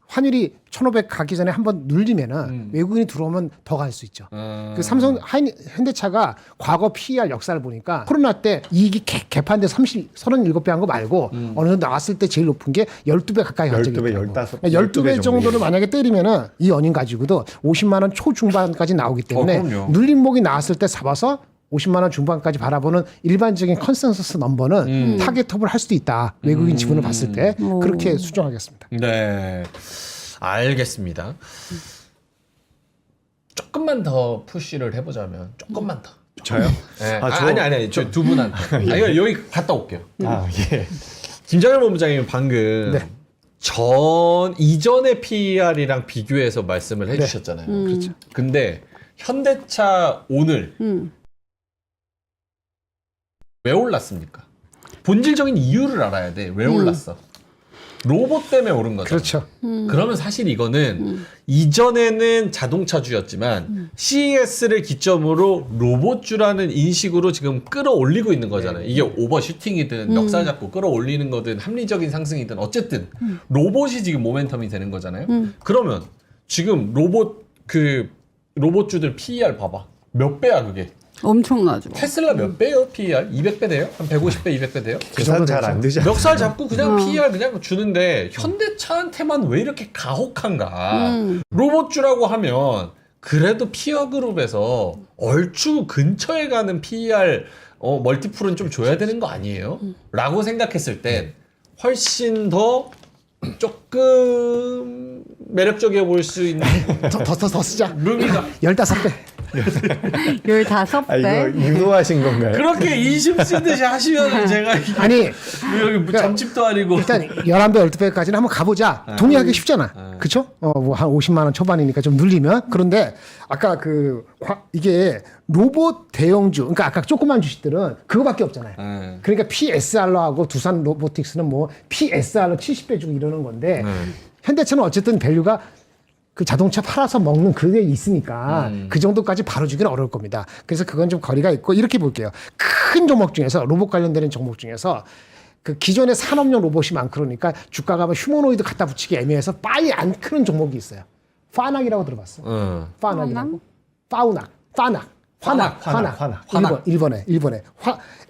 환율이 1,500 가기 전에 한번 눌리면은 외국인이 들어오면 더 갈 수 있죠. 그 삼성 현대차가 과거 PER 역사를 보니까 코로나 때 이익이 개판돼 37배 한 거 말고 어느 정도 나왔을 때 제일 높은 게 12배 가까이 간 적이 12배, 있다고. 15배 12배 정도를 정도. 만약에 때리면은 이 어닝 가지고도 50만 원 초중반까지 나오기 때문에 그럼요. 눌림목이 나왔을 때 잡아서 50만 원 중반까지 바라보는 일반적인 컨센서스 넘버는 타겟업을 할 수도 있다. 외국인 지분을 봤을 때 그렇게 수정하겠습니다. 네. 알겠습니다. 조금만 더 푸시를 해보자면 조금만 더. 저요? 네. 저- 아니 저 두 분한테. 이거 여기 갔다 올게요. 아, 예. 김장열 본부장님 방금 네. 이전의 PER이랑 비교해서 말씀을 해주셨잖아요. 그렇죠. 근데 현대차 오늘 왜 올랐습니까? 본질적인 이유를 알아야 돼. 왜 올랐어? 로봇 때문에 오른 거죠. 그렇죠. 그러면 사실 이거는 이전에는 자동차주였지만 CES를 기점으로 로봇주라는 인식으로 지금 끌어올리고 있는 거잖아요. 이게 오버슈팅이든 멱살 잡고 끌어올리는 거든 합리적인 상승이든 어쨌든 로봇이 지금 모멘텀이 되는 거잖아요. 그러면 지금 로봇주들 PER 봐봐. 몇 배야 그게? 엄청나죠. 테슬라 몇 배요? PER? 200배 돼요? 한 150배, 200배 돼요? 계산 잘 안 되지 않아요? 멱살 잡고 그냥 PER 그냥 주는데 현대차한테만 왜 이렇게 가혹한가? 로봇주라고 하면 그래도 피어 그룹에서 얼추 근처에 가는 PER 멀티플은 좀 줘야 되는 거 아니에요? 라고 생각했을 땐 훨씬 더 조금 매력적이어 보일 수 있는 더 쓰자. 룸이다. 15배. 15배. 아, 이거 유도하신 건가요? 그렇게 인심 쓰듯이 하시면 제가 아니 여기 뭐 점집도 아니고 일단 11배, 12배까지는 한번 가보자. 동의하기 쉽잖아. 그쵸? 뭐 한 50만 원 초반이니까 좀 눌리면. 그런데 아까 이게 로봇 대형주, 그러니까 아까 조그만 주식들은 그거밖에 없잖아요. 그러니까 PSR하고 두산 로보틱스는 뭐 PSR로 70배 주고 이러는 건데 현대차는 어쨌든 밸류가 그 자동차 팔아서 먹는 그게 있으니까 그 정도까지 바로 주기는 어려울 겁니다. 그래서 그건 좀 거리가 있고 이렇게 볼게요. 큰 종목 중에서 로봇 관련되는 종목 중에서 그 기존의 산업용 로봇이 많고 그러니까 주가가 휴머노이드 갖다 붙이기 애매해서 빨리 안 크는 종목이 있어요. 파낙이라고 들어봤어? 파낙이라고? 파낙. 화낙. 일본에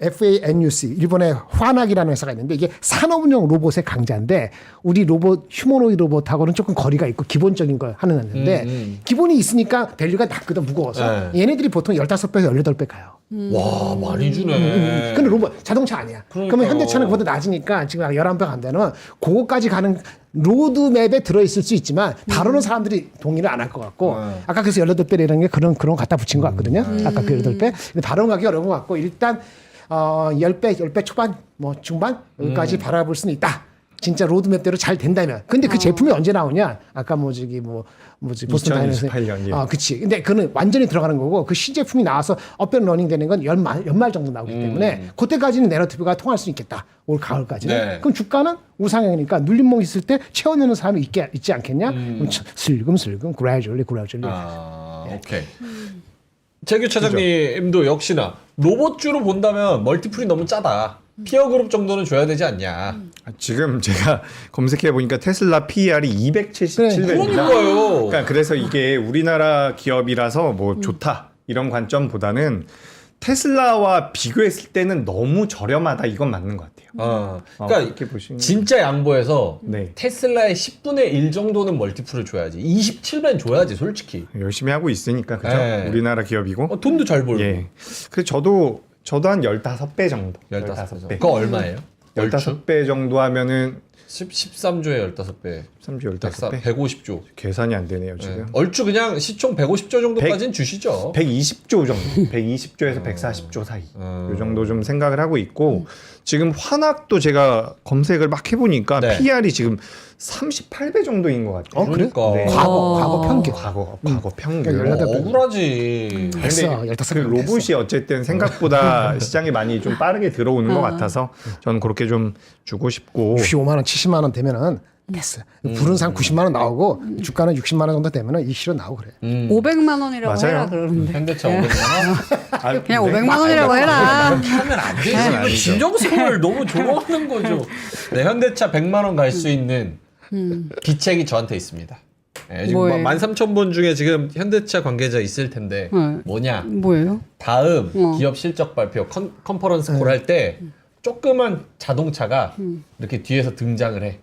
FANUC 일본의 화낙이라는 회사가 있는데 이게 산업용 로봇의 강자인데 우리 로봇 휴머노이드 로봇하고는 조금 거리가 있고 기본적인 걸 하는 애인데 기본이 있으니까 밸류가 낮거든 무거워서 얘네들이 보통 15배에서 18배 가요. 와 많이 주네. 근데 로봇 자동차 아니야. 그러면 현대차는 그보다 낮으니까 지금 11배 간다는 그거까지 가는 로드맵에 들어있을 수 있지만 다루는 사람들이 동의를 안 할 것 같고 아까 그래서 18배라는 게 그런 거 갖다 붙인 것 같거든요. 아까 그 8배. 근데 다루기 어려운 것 같고 일단 10배 초반 뭐 중반 여기까지 바라볼 수는 있다. 진짜 로드맵대로 잘 된다면. 근데 그 제품이 언제 나오냐? 아까 뭐지 보스턴 다이너스. 2028년. 예. 그치. 근데 그는 완전히 들어가는 거고 그 시제품이 나와서 업앤 러닝 되는 건 연말 정도 나오기 때문에 그때까지는 내러티브가 통할 수 있겠다. 올 가을까지는. 네. 그럼 주가는 우상향이니까 눌림목 있을 때 채워내는 사람이 있지 않겠냐? 그럼 슬금슬금 gradually. 오케이. 재규 차장님도 역시나 로봇주로 본다면 멀티플이 너무 짜다. 피어 그룹 정도는 줘야 되지 않냐. 지금 제가 검색해 보니까 테슬라 PER이 277배입니다. 그러니까요. 그러니까 그래서 이게 우리나라 기업이라서 뭐 좋다 이런 관점보다는 테슬라와 비교했을 때는 너무 저렴하다 이건 맞는 것 같아요. 그러니까 이렇게 보시면 진짜 양보해서 네. 테슬라의 10분의 1 정도는 멀티플을 줘야지. 27배는 줘야지 솔직히. 열심히 하고 있으니까 그죠? 네. 우리나라 기업이고. 돈도 잘 벌고. 예. 그래서 저도 한 15배 정도. 15배 정도. 그거 얼마예요? 15배 정도 하면은 13조에 15배. 3조 15배? 150조. 계산이 안 되네요, 지금. 얼추 그냥 시총 150조 정도까지는 주시죠. 120조 정도, 120조에서 140조 사이 이 정도 좀 생각을 하고 있고 지금 환학도 제가 검색을 막 해보니까 네. PR이 지금 38배 정도인 것 같아요. 그러니까. 네. 과거 평균. 과거 평균. 그러니까 18배. 억울하지. 됐어. 근데 15배 그 는 로봇이 어쨌든 생각보다 시장에 많이 좀 빠르게 들어오는 것 같아서 저는 그렇게 좀 주고 싶고 65만 원, 70만 원 되면은 됐어. 부른 사람 90만 원 나오고 주가는 60만 원 정도 되면은 이 실어 나오고 그래. 500만 원이라고 맞아요. 해라 그러는데. 현대차 500만 원? 아, 그냥 네. 500만 원이라고 해라. 그렇게 하면 안 되지. 이거 아니죠. 진정성을 너무 좋아하는 거죠. 네, 현대차 100만 원 갈 수 있는 기책이 저한테 있습니다. 네, 지금 뭐예요? 13,000분 중에 지금 현대차 관계자 있을 텐데 네. 뭐냐? 뭐예요? 다음 기업 실적 발표 컨퍼런스 콜 할 때 조그만 자동차가 이렇게 뒤에서 등장을 해.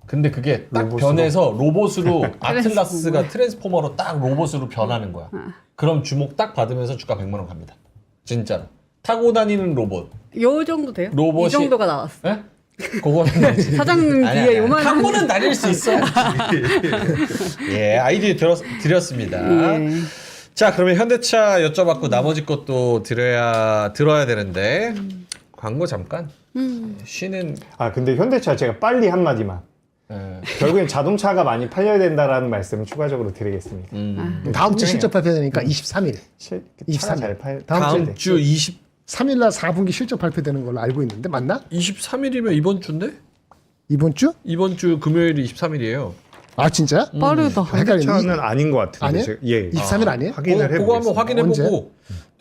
근데 그게 딱 변해서 로봇으로 아틀라스가 트랜스포머로 딱 로봇으로 변하는 거야. 그럼 주목 딱 받으면서 주가 100만 원 갑니다. 진짜로. 타고 다니는 로봇. 요 정도 돼요? 로봇이- 이 정도가 나왔어. 예? 그거는 되지. 사장님 뒤에 요만한- 타고는 다닐 수 있어. 예, 아이디어 드렸습니다. 예. 자, 그러면 현대차 여쭤봤고 나머지 것도 들어야 되는데 광고 잠깐. 쉬는. 아 근데 현대차 제가 빨리 한마디만 예. 결국엔 자동차가 많이 팔려야 된다라는 말씀을 추가적으로 드리겠습니다. 다음 주 실적 발표되니까 23일. 차가 23일. 잘 팔. 다음 주 3일 날 4분기 실적 발표되는 걸로 알고 있는데 맞나? 23일이면 이번 주인데? 이번 주? 이번 주 금요일이 23일이에요. 아 진짜? 빠르다. 헷갈리네. 현대차는 아닌 것 같은데. 아니에요? 제가, 예. 23일 아니에요? 확인을 그거 한번 해보겠습니다. 확인해보고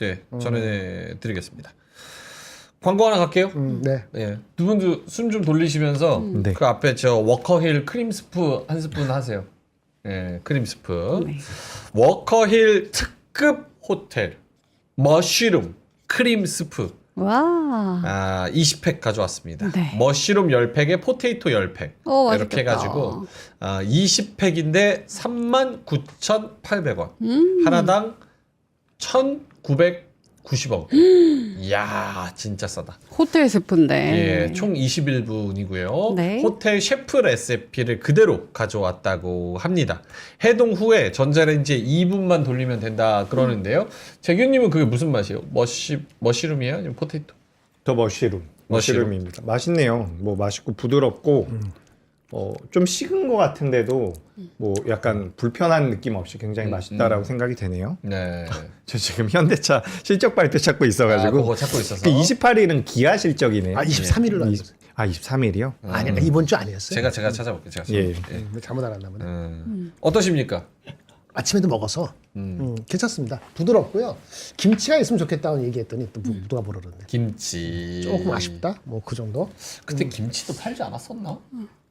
네, 전해드리겠습니다. 광고 하나 갈게요. 네. 예, 두 분도 숨 좀 돌리시면서 네. 그 앞에 저 워커힐 크림 스프 한 스푼 하세요. 예, 크림 스프. 네. 워커힐 특급 호텔 머쉬룸 크림 스프. 와. 20팩 가져왔습니다. 네. 머쉬룸 10팩에 포테이토 10팩. 맛있겠다. 이렇게 해가지고 20팩인데 39,800원. 하나당 1,990원. 이야, 진짜 싸다. 호텔 스프인데. 예, 총 21분이고요. 네. 호텔 셰프 레시피를 그대로 가져왔다고 합니다. 해동 후에 전자레인지에 2분만 돌리면 된다 그러는데요. 재규님은 그게 무슨 맛이에요? 머쉬룸이에요? 아니면 포테이토? 더 머쉬룸입니다. 맛있네요. 뭐 맛있고 부드럽고 좀 식은 것 같은데도 뭐 약간 불편한 느낌 없이 굉장히 맛있다라고 생각이 되네요. 네. 저 지금 현대차 실적 발표 찾고 있어가지고 그거 찾고 있어서. 그 28일은 기아 실적이네요. 아 23일로 알고 있어요. 23일이요? 아니 이번 주 아니었어요? 제가 찾아볼게요. 제가 예. 잘못 알았나 보네. 어떠십니까? 아침에도 먹어서 괜찮습니다. 부드럽고요. 김치가 있으면 좋겠다고 얘기했더니 또 누가 뭐라 그러네. 김치. 조금 아쉽다. 뭐 그 정도. 그때 김치도 팔지 않았었나?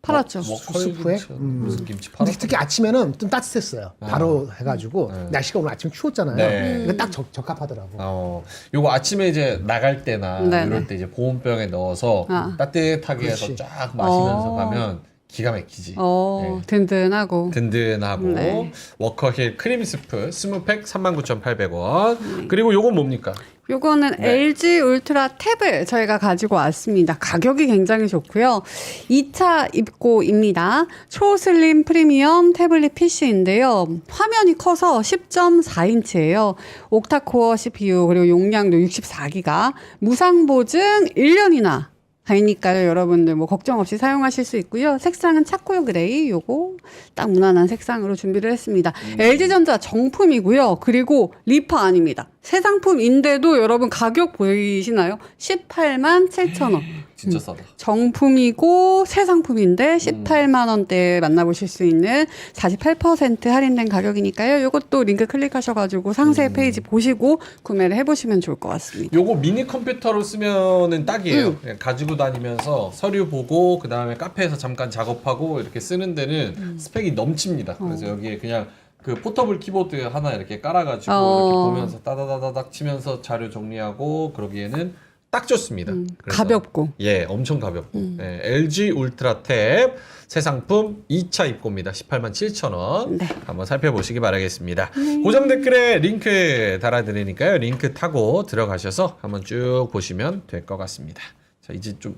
팔았죠. 워커힐 수프에? 김치 무슨 김치 근데 팔았? 특히 아침에는 좀 따뜻했어요. 바로 해가지고 날씨가 오늘 아침 추웠잖아요. 네. 근데 딱 적합하더라고. 요거 아침에 이제 나갈 때나 네네. 이럴 때 이제 보온병에 넣어서 따뜻하게 해서 그렇지. 쫙 마시면서 가면 기가 막히지. 네. 든든하고. 든든하고 네. 워커힐 크림 스프 20팩 39,800원. 그리고 요건 뭡니까? 요거는 LG 울트라 탭을 저희가 가지고 왔습니다. 가격이 굉장히 좋고요. 2차 입고입니다. 초슬림 프리미엄 태블릿 PC인데요. 화면이 커서 10.4인치예요. 옥타코어 CPU 그리고 용량도 64기가. 무상 보증 1년이나 되니까요. 여러분들 뭐 걱정 없이 사용하실 수 있고요. 색상은 차코요 그레이 요거 딱 무난한 색상으로 준비를 했습니다. LG전자 정품이고요. 그리고 리파 아닙니다. 새 상품인데도 여러분 가격 보이시나요? 18만 7천 원. 진짜 싸다. 정품이고 새 상품인데 18만 원대에 만나보실 수 있는 48% 할인된 가격이니까요. 이것도 링크 클릭하셔가지고 상세 페이지 보시고 구매를 해보시면 좋을 것 같습니다. 요거 미니 컴퓨터로 쓰면은 딱이에요. 그냥 가지고 다니면서 서류 보고 그 다음에 카페에서 잠깐 작업하고 이렇게 쓰는 데는 스펙이 넘칩니다. 그래서 여기에 그냥 그 포터블 키보드 하나 이렇게 깔아가지고 이렇게 보면서 따다다다닥 치면서 자료 정리하고 그러기에는 딱 좋습니다. 그래서 가볍고. 예, 엄청 가볍고. 예, LG 울트라 탭 새 상품 2차 입고입니다. 18만 7천 원. 네. 한번 살펴보시기 바라겠습니다. 고정 댓글에 링크 달아드리니까요. 링크 타고 들어가셔서 한번 쭉 보시면 될 것 같습니다. 자, 이제 좀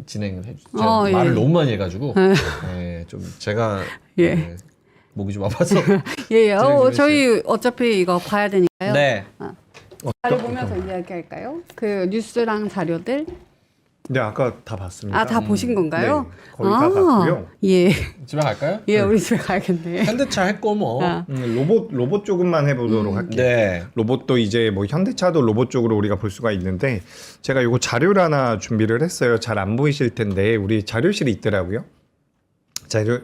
진행을 해주세요. 예. 말을 너무 많이 해가지고 네, 좀 제가 예. 네, 목이 좀 아파서. 예, 좀 저희 어차피 이거 봐야 되니까요. 네. 자료 보면서 이야기할까요? 그 뉴스랑 자료들. 네, 아까 다 봤습니다. 아, 다 보신 건가요? 네, 거의 다 봤고요. 예. 집에 갈까요? 예, 우리 집에 가야겠네. 현대차 했고 뭐. 아. 로봇 조금만 해보도록 할게요. 네. 로봇도 이제 뭐 현대차도 로봇 쪽으로 우리가 볼 수가 있는데 제가 요거 자료를 하나 준비를 했어요. 잘 안 보이실 텐데 우리 자료실에 있더라고요.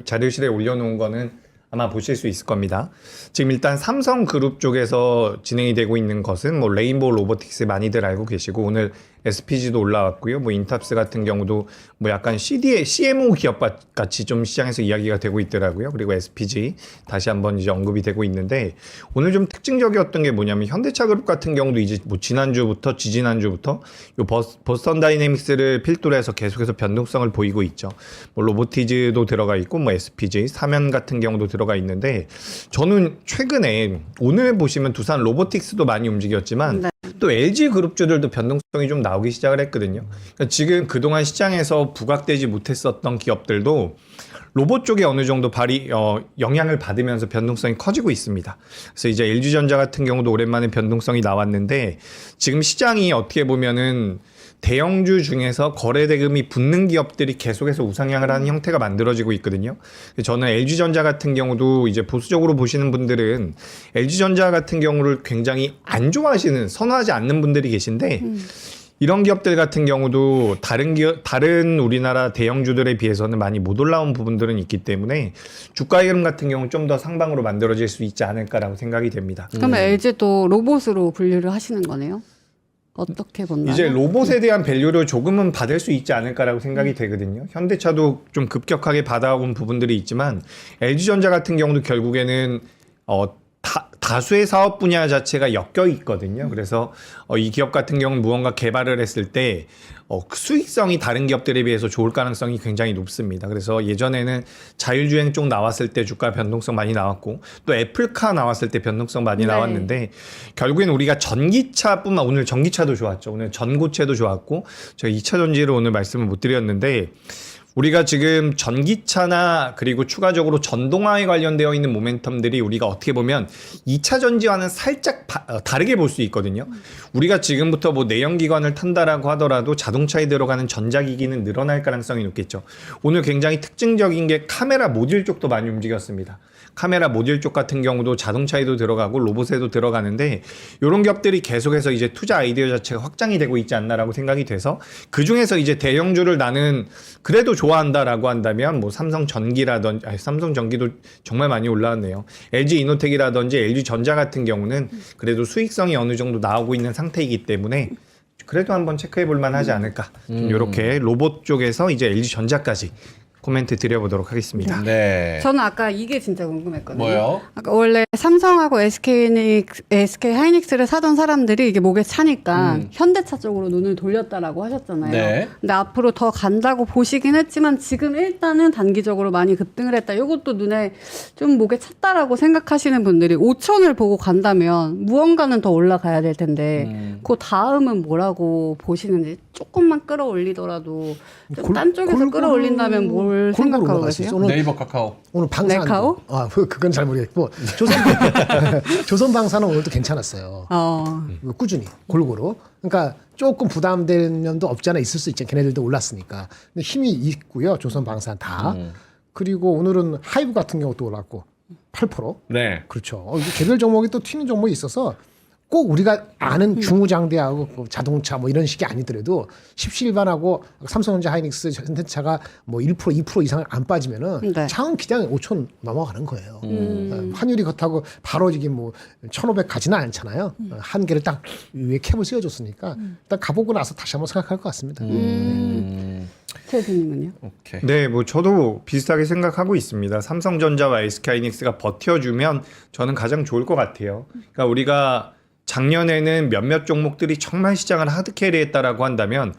자료실에 올려놓은 거는 아마 보실 수 있을 겁니다. 지금 일단 삼성그룹 쪽에서 진행이 되고 있는 것은 뭐 레인보우 로보틱스 많이들 알고 계시고 오늘 SPG도 올라왔고요. 뭐 인탑스 같은 경우도 뭐 약간 CMO 기업 같이 좀 시장에서 이야기가 되고 있더라고요. 그리고 SPG 다시 한번 이제 언급이 되고 있는데 오늘 좀 특징적이었던 게 뭐냐면 현대차그룹 같은 경우도 이제 뭐 지난주부터 지지난주부터 요 버스턴 다이내믹스를 필두로 해서 계속해서 변동성을 보이고 있죠. 뭐 로보티즈도 들어가 있고 뭐 SPG, 사면 같은 경우도 들어가 있는데 저는 최근에 오늘 보시면 두산 로보틱스도 많이 움직였지만 네. 또 LG 그룹주들도 변동성이 좀 나오기 시작을 했거든요. 그러니까 지금 그동안 시장에서 부각되지 못했었던 기업들도 로봇 쪽에 어느 정도 영향을 받으면서 변동성이 커지고 있습니다. 그래서 이제 LG전자 같은 경우도 오랜만에 변동성이 나왔는데 지금 시장이 어떻게 보면은 대형주 중에서 거래대금이 붙는 기업들이 계속해서 우상향을 하는 형태가 만들어지고 있거든요. 저는 LG전자 같은 경우도 이제 보수적으로 보시는 분들은 LG전자 같은 경우를 굉장히 안 좋아하시는, 선호하지 않는 분들이 계신데 이런 기업들 같은 경우도 다른 우리나라 대형주들에 비해서는 많이 못 올라온 부분들은 있기 때문에 주가의 흐름 같은 경우는 좀 더 상방으로 만들어질 수 있지 않을까라고 생각이 됩니다. 그러면 LG도 로봇으로 분류를 하시는 거네요? 어떻게 본다면? 이제 로봇에 대한 밸류를 조금은 받을 수 있지 않을까라고 생각이 되거든요. 현대차도 좀 급격하게 받아온 부분들이 있지만 LG전자 같은 경우도 결국에는 다수의 사업 분야 자체가 엮여 있거든요. 그래서 이 기업 같은 경우는 무언가 개발을 했을 때 그 수익성이 다른 기업들에 비해서 좋을 가능성이 굉장히 높습니다. 그래서 예전에는 자율주행 쪽 나왔을 때 주가 변동성 많이 나왔고 또 애플카 나왔을 때 변동성 많이 네. 나왔는데 결국엔 우리가 전기차뿐만 오늘 전기차도 좋았죠. 오늘 전고체도 좋았고 제가 2차 전지를 오늘 말씀을 못 드렸는데 우리가 지금 전기차나 그리고 추가적으로 전동화에 관련되어 있는 모멘텀들이 우리가 어떻게 보면 2차 전지와는 살짝 다르게 볼 수 있거든요. 우리가 지금부터 뭐 내연기관을 탄다라고 하더라도 자동차에 들어가는 전자기기는 늘어날 가능성이 높겠죠. 오늘 굉장히 특징적인 게 카메라 모듈 쪽도 많이 움직였습니다. 카메라 모듈 쪽 같은 경우도 자동차에도 들어가고 로봇에도 들어가는데 이런 기업들이 계속해서 이제 투자 아이디어 자체가 확장이 되고 있지 않나라고 생각이 돼서 그 중에서 이제 대형주를 나는 그래도 좋아한다라고 한다면 뭐 삼성전기라든지 삼성전기도 정말 많이 올라왔네요. LG 이노텍이라든지 LG 전자 같은 경우는 그래도 수익성이 어느 정도 나오고 있는 상태이기 때문에 그래도 한번 체크해 볼 만하지 않을까. 이렇게 로봇 쪽에서 이제 LG 전자까지 코멘트 드려보도록 하겠습니다. 네. 저는 아까 이게 진짜 궁금했거든요. 뭐요? 아까 원래 삼성하고 SK 하이닉스를 사던 사람들이 이게 목에 차니까 현대차 쪽으로 눈을 돌렸다라고 하셨잖아요. 네. 근데 앞으로 더 간다고 보시긴 했지만 지금 일단은 단기적으로 많이 급등을 했다. 이것도 눈에 좀 목에 찼다라고 생각하시는 분들이 5천을 보고 간다면 무언가는 더 올라가야 될 텐데 그 다음은 뭐라고 보시는지 조금만 끌어올리더라도 좀 딴 쪽에서 끌어올린다면 뭘 생각하고 계세요? 오늘 네이버 카카오. 오늘 방산 네카오? 그건 잘 모르겠고 조선 방사는 오늘도 괜찮았어요. 꾸준히 골고루. 그러니까 조금 부담되는 면도 없지 않아 있을 수 있죠. 걔네들도 올랐으니까. 근데 힘이 있고요. 조선 방산 다. 그리고 오늘은 하이브 같은 경우도 올랐고 8%. 네. 그렇죠. 개별 종목이 또 튀는 종목이 있어서 꼭 우리가 아는 중후장대하고 자동차 뭐 이런 식이 아니더라도 십시일반하고 삼성전자 하이닉스 현대차가 뭐 1% 2% 이상 안 빠지면은 네. 차은 기장 5천 넘어가는 거예요. 환율이 그렇다고 바로 이게 뭐 1,500 가지는 않잖아요. 한 개를 딱 위에 캡을 씌워줬으니까 일단 가보고 나서 다시 한번 생각할 것 같습니다. 최진님은요? 오케이. 네, 뭐 저도 비슷하게 생각하고 있습니다. 삼성전자와 SK하이닉스가 버텨주면 저는 가장 좋을 것 같아요. 그러니까 우리가 작년에는 몇몇 종목들이 정말 시장을 하드캐리했다라고 한다면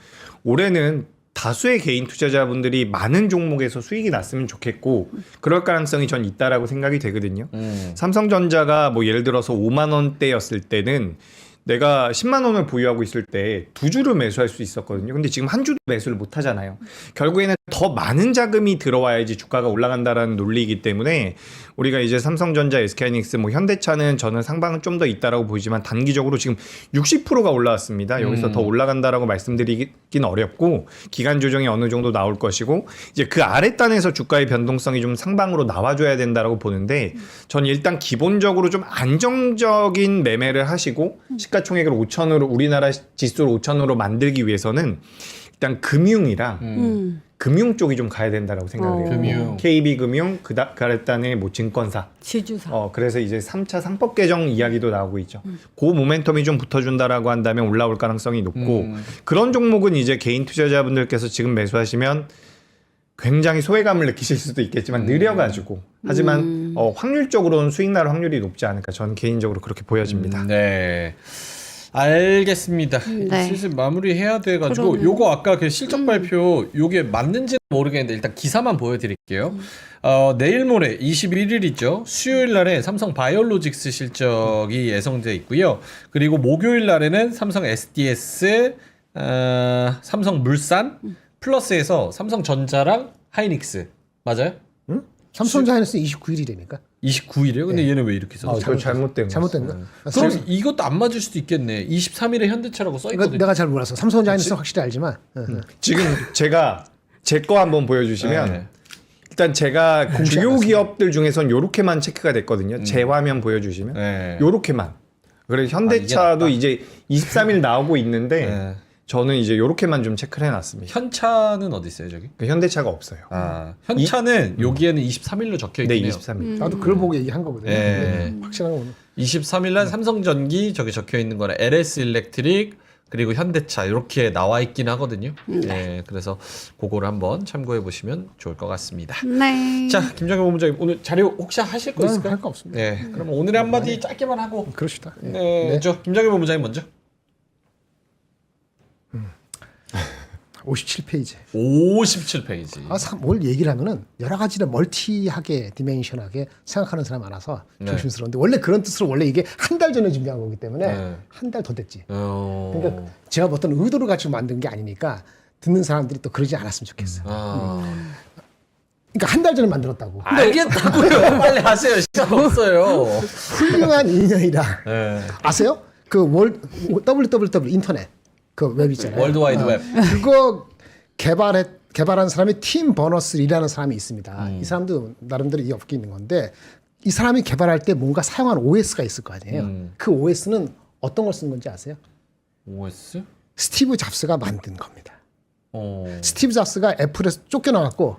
올해는 다수의 개인 투자자분들이 많은 종목에서 수익이 났으면 좋겠고 그럴 가능성이 전 있다라고 생각이 되거든요. 삼성전자가 뭐 예를 들어서 5만 원대였을 때는 내가 10만 원을 보유하고 있을 때 두 주를 매수할 수 있었거든요. 근데 지금 한 주도 매수를 못 하잖아요. 결국에는 더 많은 자금이 들어와야지 주가가 올라간다라는 논리이기 때문에 우리가 이제 삼성전자, SK하이닉스, 뭐 현대차는 저는 상방은 좀 더 있다라고 보이지만 단기적으로 지금 60%가 올라왔습니다. 여기서 더 올라간다라고 말씀드리긴 어렵고 기간 조정이 어느 정도 나올 것이고 이제 그 아랫단에서 주가의 변동성이 좀 상방으로 나와줘야 된다라고 보는데 전 일단 기본적으로 좀 안정적인 매매를 하시고 시가총액을 5천으로 우리나라 지수를 5천으로 만들기 위해서는 일단 금융이랑 금융 쪽이 좀 가야 된다라고 생각을 해요. 금융. KB금융 그 아랫단에 뭐 증권사. 지주사. 그래서 이제 3차 상법 개정 이야기도 나오고 있죠. 그 모멘텀이 좀 붙어준다라고 한다면 올라올 가능성이 높고 그런 종목은 이제 개인 투자자분들께서 지금 매수하시면 굉장히 소외감을 느끼실 수도 있겠지만 느려가지고 하지만 확률적으로는 수익 날 확률이 높지 않을까 저는 개인적으로 그렇게 보여집니다. 네. 알겠습니다. 네. 슬슬 마무리해야 돼가지고 그러네요. 요거 아까 그 실적 발표 요게 맞는지는 모르겠는데 일단 기사만 보여드릴게요. 내일 모레 21일이죠. 수요일 날에 삼성 바이오로직스 실적이 예상돼 있고요. 그리고 목요일 날에는 삼성 SDS, 삼성 물산 플러스에서 삼성전자랑 하이닉스 맞아요? 삼성전자 하이닉스 29일이라니까. 29일이요? 근데 얘는 왜 이렇게 써? 그거 잘못된 거. 잘못된 거. 그럼 이것도 안 맞을 수도 있겠네. 23일에 현대차라고 써 이거 있거든요. 내가 잘 몰라서 삼성전자 하이닉스 확실히 알지만. 지금 제가 제 거 한번 보여주시면 네. 일단 제가 공시 주요 않았어요. 기업들 중에선 요렇게만 체크가 됐거든요. 제 화면 보여주시면 네. 요렇게만. 그래서 이게 현대차도 낫다. 이제 23일 나오고 있는데 네. 저는 이제 요렇게만 좀 체크를 해놨습니다. 현차는 어디 있어요, 저기? 그 현대차가 없어요. 현차는 여기에는 23일로 적혀 네, 있네요. 23일. 나도 그걸 보고 얘기한 거거든요. 네. 확실한 건 23일 날 삼성전기 저기 적혀 있는 거는 LS 일렉트릭 그리고 현대차 이렇게 나와 있긴 하거든요. 네. 그래서 그거를 한번 참고해 보시면 좋을 것 같습니다. 네. 자, 김정현 본부장님 오늘 자료 혹시 하실 거 있을까요? 할거 없습니다. 네. 그럼 오늘의 한마디 짧게만 하고 그러시다. 네, 저 김정현 본부장님 먼저. 57페이지. 57페이지. 뭘 얘기를 하면은 여러 가지를 멀티하게 디멘션하게 생각하는 사람이 많아서 네. 조심스러운데 원래 그런 뜻으로 원래 이게 한 달 전에 준비한 거기 때문에 네. 한 달 더 됐지. 어... 그러니까 제가 어떤 의도를 가지고 만든 게 아니니까 듣는 사람들이 또 그러지 않았으면 좋겠어요. 그러니까 한 달 전에 만들었다고. 알겠다고요. 빨리 하세요. 시간 없어요. 훌륭한 인연이다. 네. 아세요? 그 www 인터넷 그 웹 있잖아요. 월드와이드 웹. 그거 개발한 사람이 팀 버너스리라는 사람이 있습니다. 이 사람도 나름대로 이 업계에 있는 건데 이 사람이 개발할 때 뭔가 사용한 OS가 있을 거 아니에요. 그 OS는 어떤 걸 쓴 건지 아세요? OS? 스티브 잡스가 만든 겁니다. 어. 스티브 잡스가 애플에서 쫓겨나갔고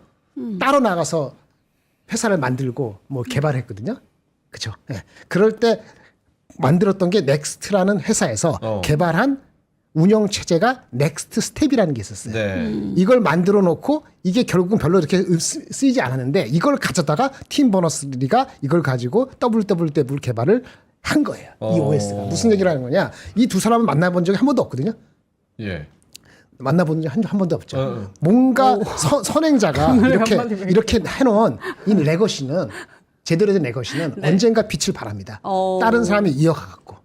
따로 나가서 회사를 만들고 뭐 개발했거든요. 그렇죠. 네. 그럴 때 만들었던 게 넥스트라는 회사에서 개발한 운영 체제가 넥스트 스텝이라는 게 있었어요. 네. 이걸 만들어 놓고 이게 결국은 별로 이렇게 쓰이지 않았는데 이걸 가져다가 팀 버너스리가 이걸 가지고 www 개발을 한 거예요. 이 OS가 무슨 얘기를 하는 거냐? 이 두 사람은 만나본 적이 한 번도 없거든요. 예. 만나본 적이 한 번도 없죠. 뭔가 선행자가 이렇게 해놓은 이 레거시는 제대로 된 레거시는 언젠가 빛을 발합니다. 다른 사람이 이어가갖고.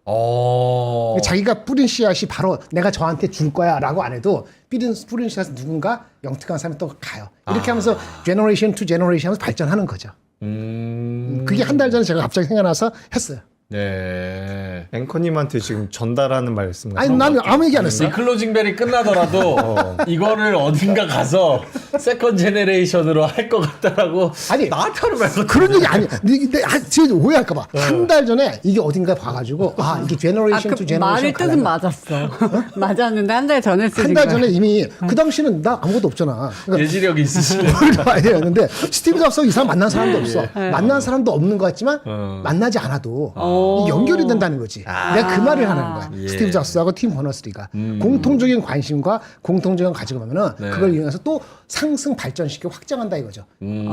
자기가 뿌린 씨앗이 바로 내가 저한테 줄 거야라고 안 해도 뿌린 씨앗은 누군가 영특한 사람이 또 가요. 이렇게 하면서 제너레이션 투 제너레이션 하면서 발전하는 거죠. 그게 한 달 전에 제가 갑자기 생각나서 했어요. 네. 앵커님한테 지금 전달하는 말씀. 아니 나는 아무 얘기 안 했어요. 이 클로징 벨이 끝나더라도 이거를 어딘가 가서 세컨 제네레이션으로 할 것 같다라고 아니, 나한테 하는 말 같아. 그런 얘기 아니야. 지금 오해할까봐. 한 달 전에 이게 어딘가 봐가지고 이게 제너레이션 투 제너레이션 말의 뜻은 맞았어. 맞았는데 한 달 전에 쓰신 한 달 거야. 전에 이미 그 당시는 나 아무것도 없잖아. 그러니까 예지력이 있으시네. 아니었는데 스티브 잡스 이 사람 만난 사람도 없어. 만난 사람도 없는 것 같지만 만나지 않아도 이 연결이 된다는 거지. 내가 그 말을 하는 거야. 예. 스티브 잡스하고 팀 버너스리가 공통적인 관심과 공통적인 거 가지고 가면은 그걸 이용해서 또 상승 발전시키고 확장한다 이거죠.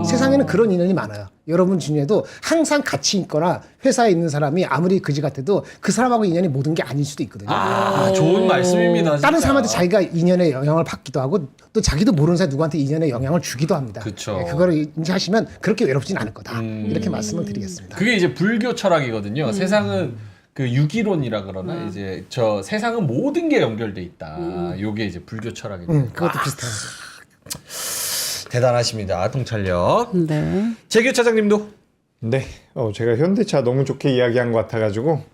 세상에는 그런 인연이 많아요. 여러분 중에도 항상 같이 있거나 회사에 있는 사람이 아무리 그지 같아도 그 사람하고 인연이 모든 게 아닐 수도 있거든요. 좋은 말씀입니다. 다른 진짜. 사람한테 자기가 인연의 영향을 받기도 하고 또 자기도 모르는 사람 누구한테 인연의 영향을 주기도 합니다. 그쵸. 그거를 인지하시면 그렇게 외롭진 않을 거다. 이렇게 말씀을 드리겠습니다. 그게 이제 불교 철학이거든요. 세상은 그 유기론이라 그러나 이제 저 세상은 모든 게 연결돼 있다. 요게 이제 불교 철학입니다. 그것도 비슷해요. 대단하십니다. 통찰력. 네. 재규 차장님도 네, 제가 현대차 너무 좋게 이야기한 것 같아가지고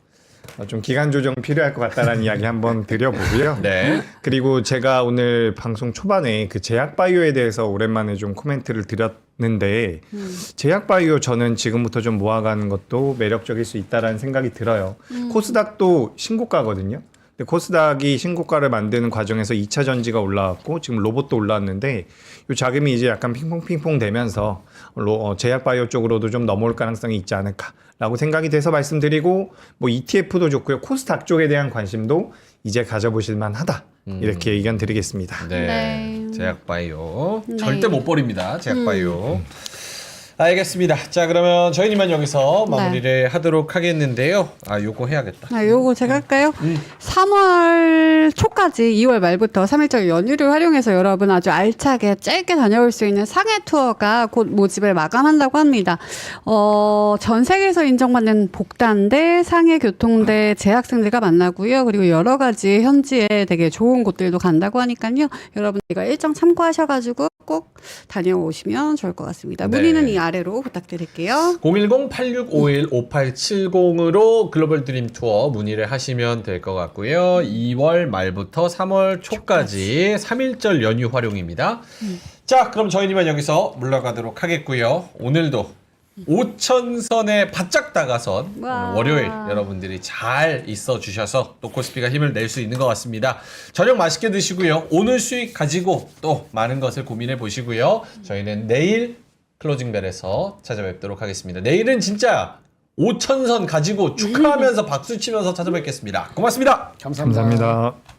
좀 기간 조정 필요할 것 같다라는 이야기 한번 드려보고요. 네. 그리고 제가 오늘 방송 초반에 그 제약바이오에 대해서 오랜만에 좀 코멘트를 드렸는데 제약바이오 저는 지금부터 좀 모아가는 것도 매력적일 수 있다라는 생각이 들어요. 코스닥도 신고가거든요. 근데 코스닥이 신고가를 만드는 과정에서 2차 전지가 올라왔고 지금 로봇도 올라왔는데 이 자금이 이제 약간 핑퐁핑퐁 되면서 제약바이오 쪽으로도 좀 넘어올 가능성이 있지 않을까라고 생각이 돼서 말씀드리고 뭐 ETF도 좋고요. 코스닥 쪽에 대한 관심도 이제 가져보실 만하다. 이렇게 의견 드리겠습니다. 네. 네. 제약바이오. 네. 절대 못 버립니다. 제약바이오. 알겠습니다. 자, 그러면 저희는 여기서 마무리를 하도록 하겠는데요. 요거 해야겠다. 요거 제가 할까요? 3월 초까지 2월 말부터 3일절 연휴를 활용해서 여러분 아주 알차게 짧게 다녀올 수 있는 상해 투어가 곧 모집을 마감한다고 합니다. 전 세계에서 인정받는 복단대, 상해 교통대 재학생들과 만나고요. 그리고 여러 가지 현지에 되게 좋은 곳들도 간다고 하니까요. 여러분 이거 일정 참고하셔가지고 꼭 다녀오시면 좋을 것 같습니다. 네. 문의는 이 아래로 부탁드릴게요. 010-8651-5870으로 글로벌 드림 투어 문의를 하시면 될 것 같고요. 2월 말부터 3월 초까지 3일절 연휴 활용입니다. 자, 그럼 저희는 여기서 물러가도록 하겠고요. 오늘도 5천선에 바짝 다가선 와. 월요일 여러분들이 잘 있어 주셔서 또 코스피가 힘을 낼 수 있는 것 같습니다. 저녁 맛있게 드시고요. 오늘 수익 가지고 또 많은 것을 고민해 보시고요. 저희는 내일 클로징벨에서 찾아뵙도록 하겠습니다. 내일은 진짜 5천선 가지고 축하하면서 박수 치면서 찾아뵙겠습니다. 고맙습니다. 감사합니다. 감사합니다.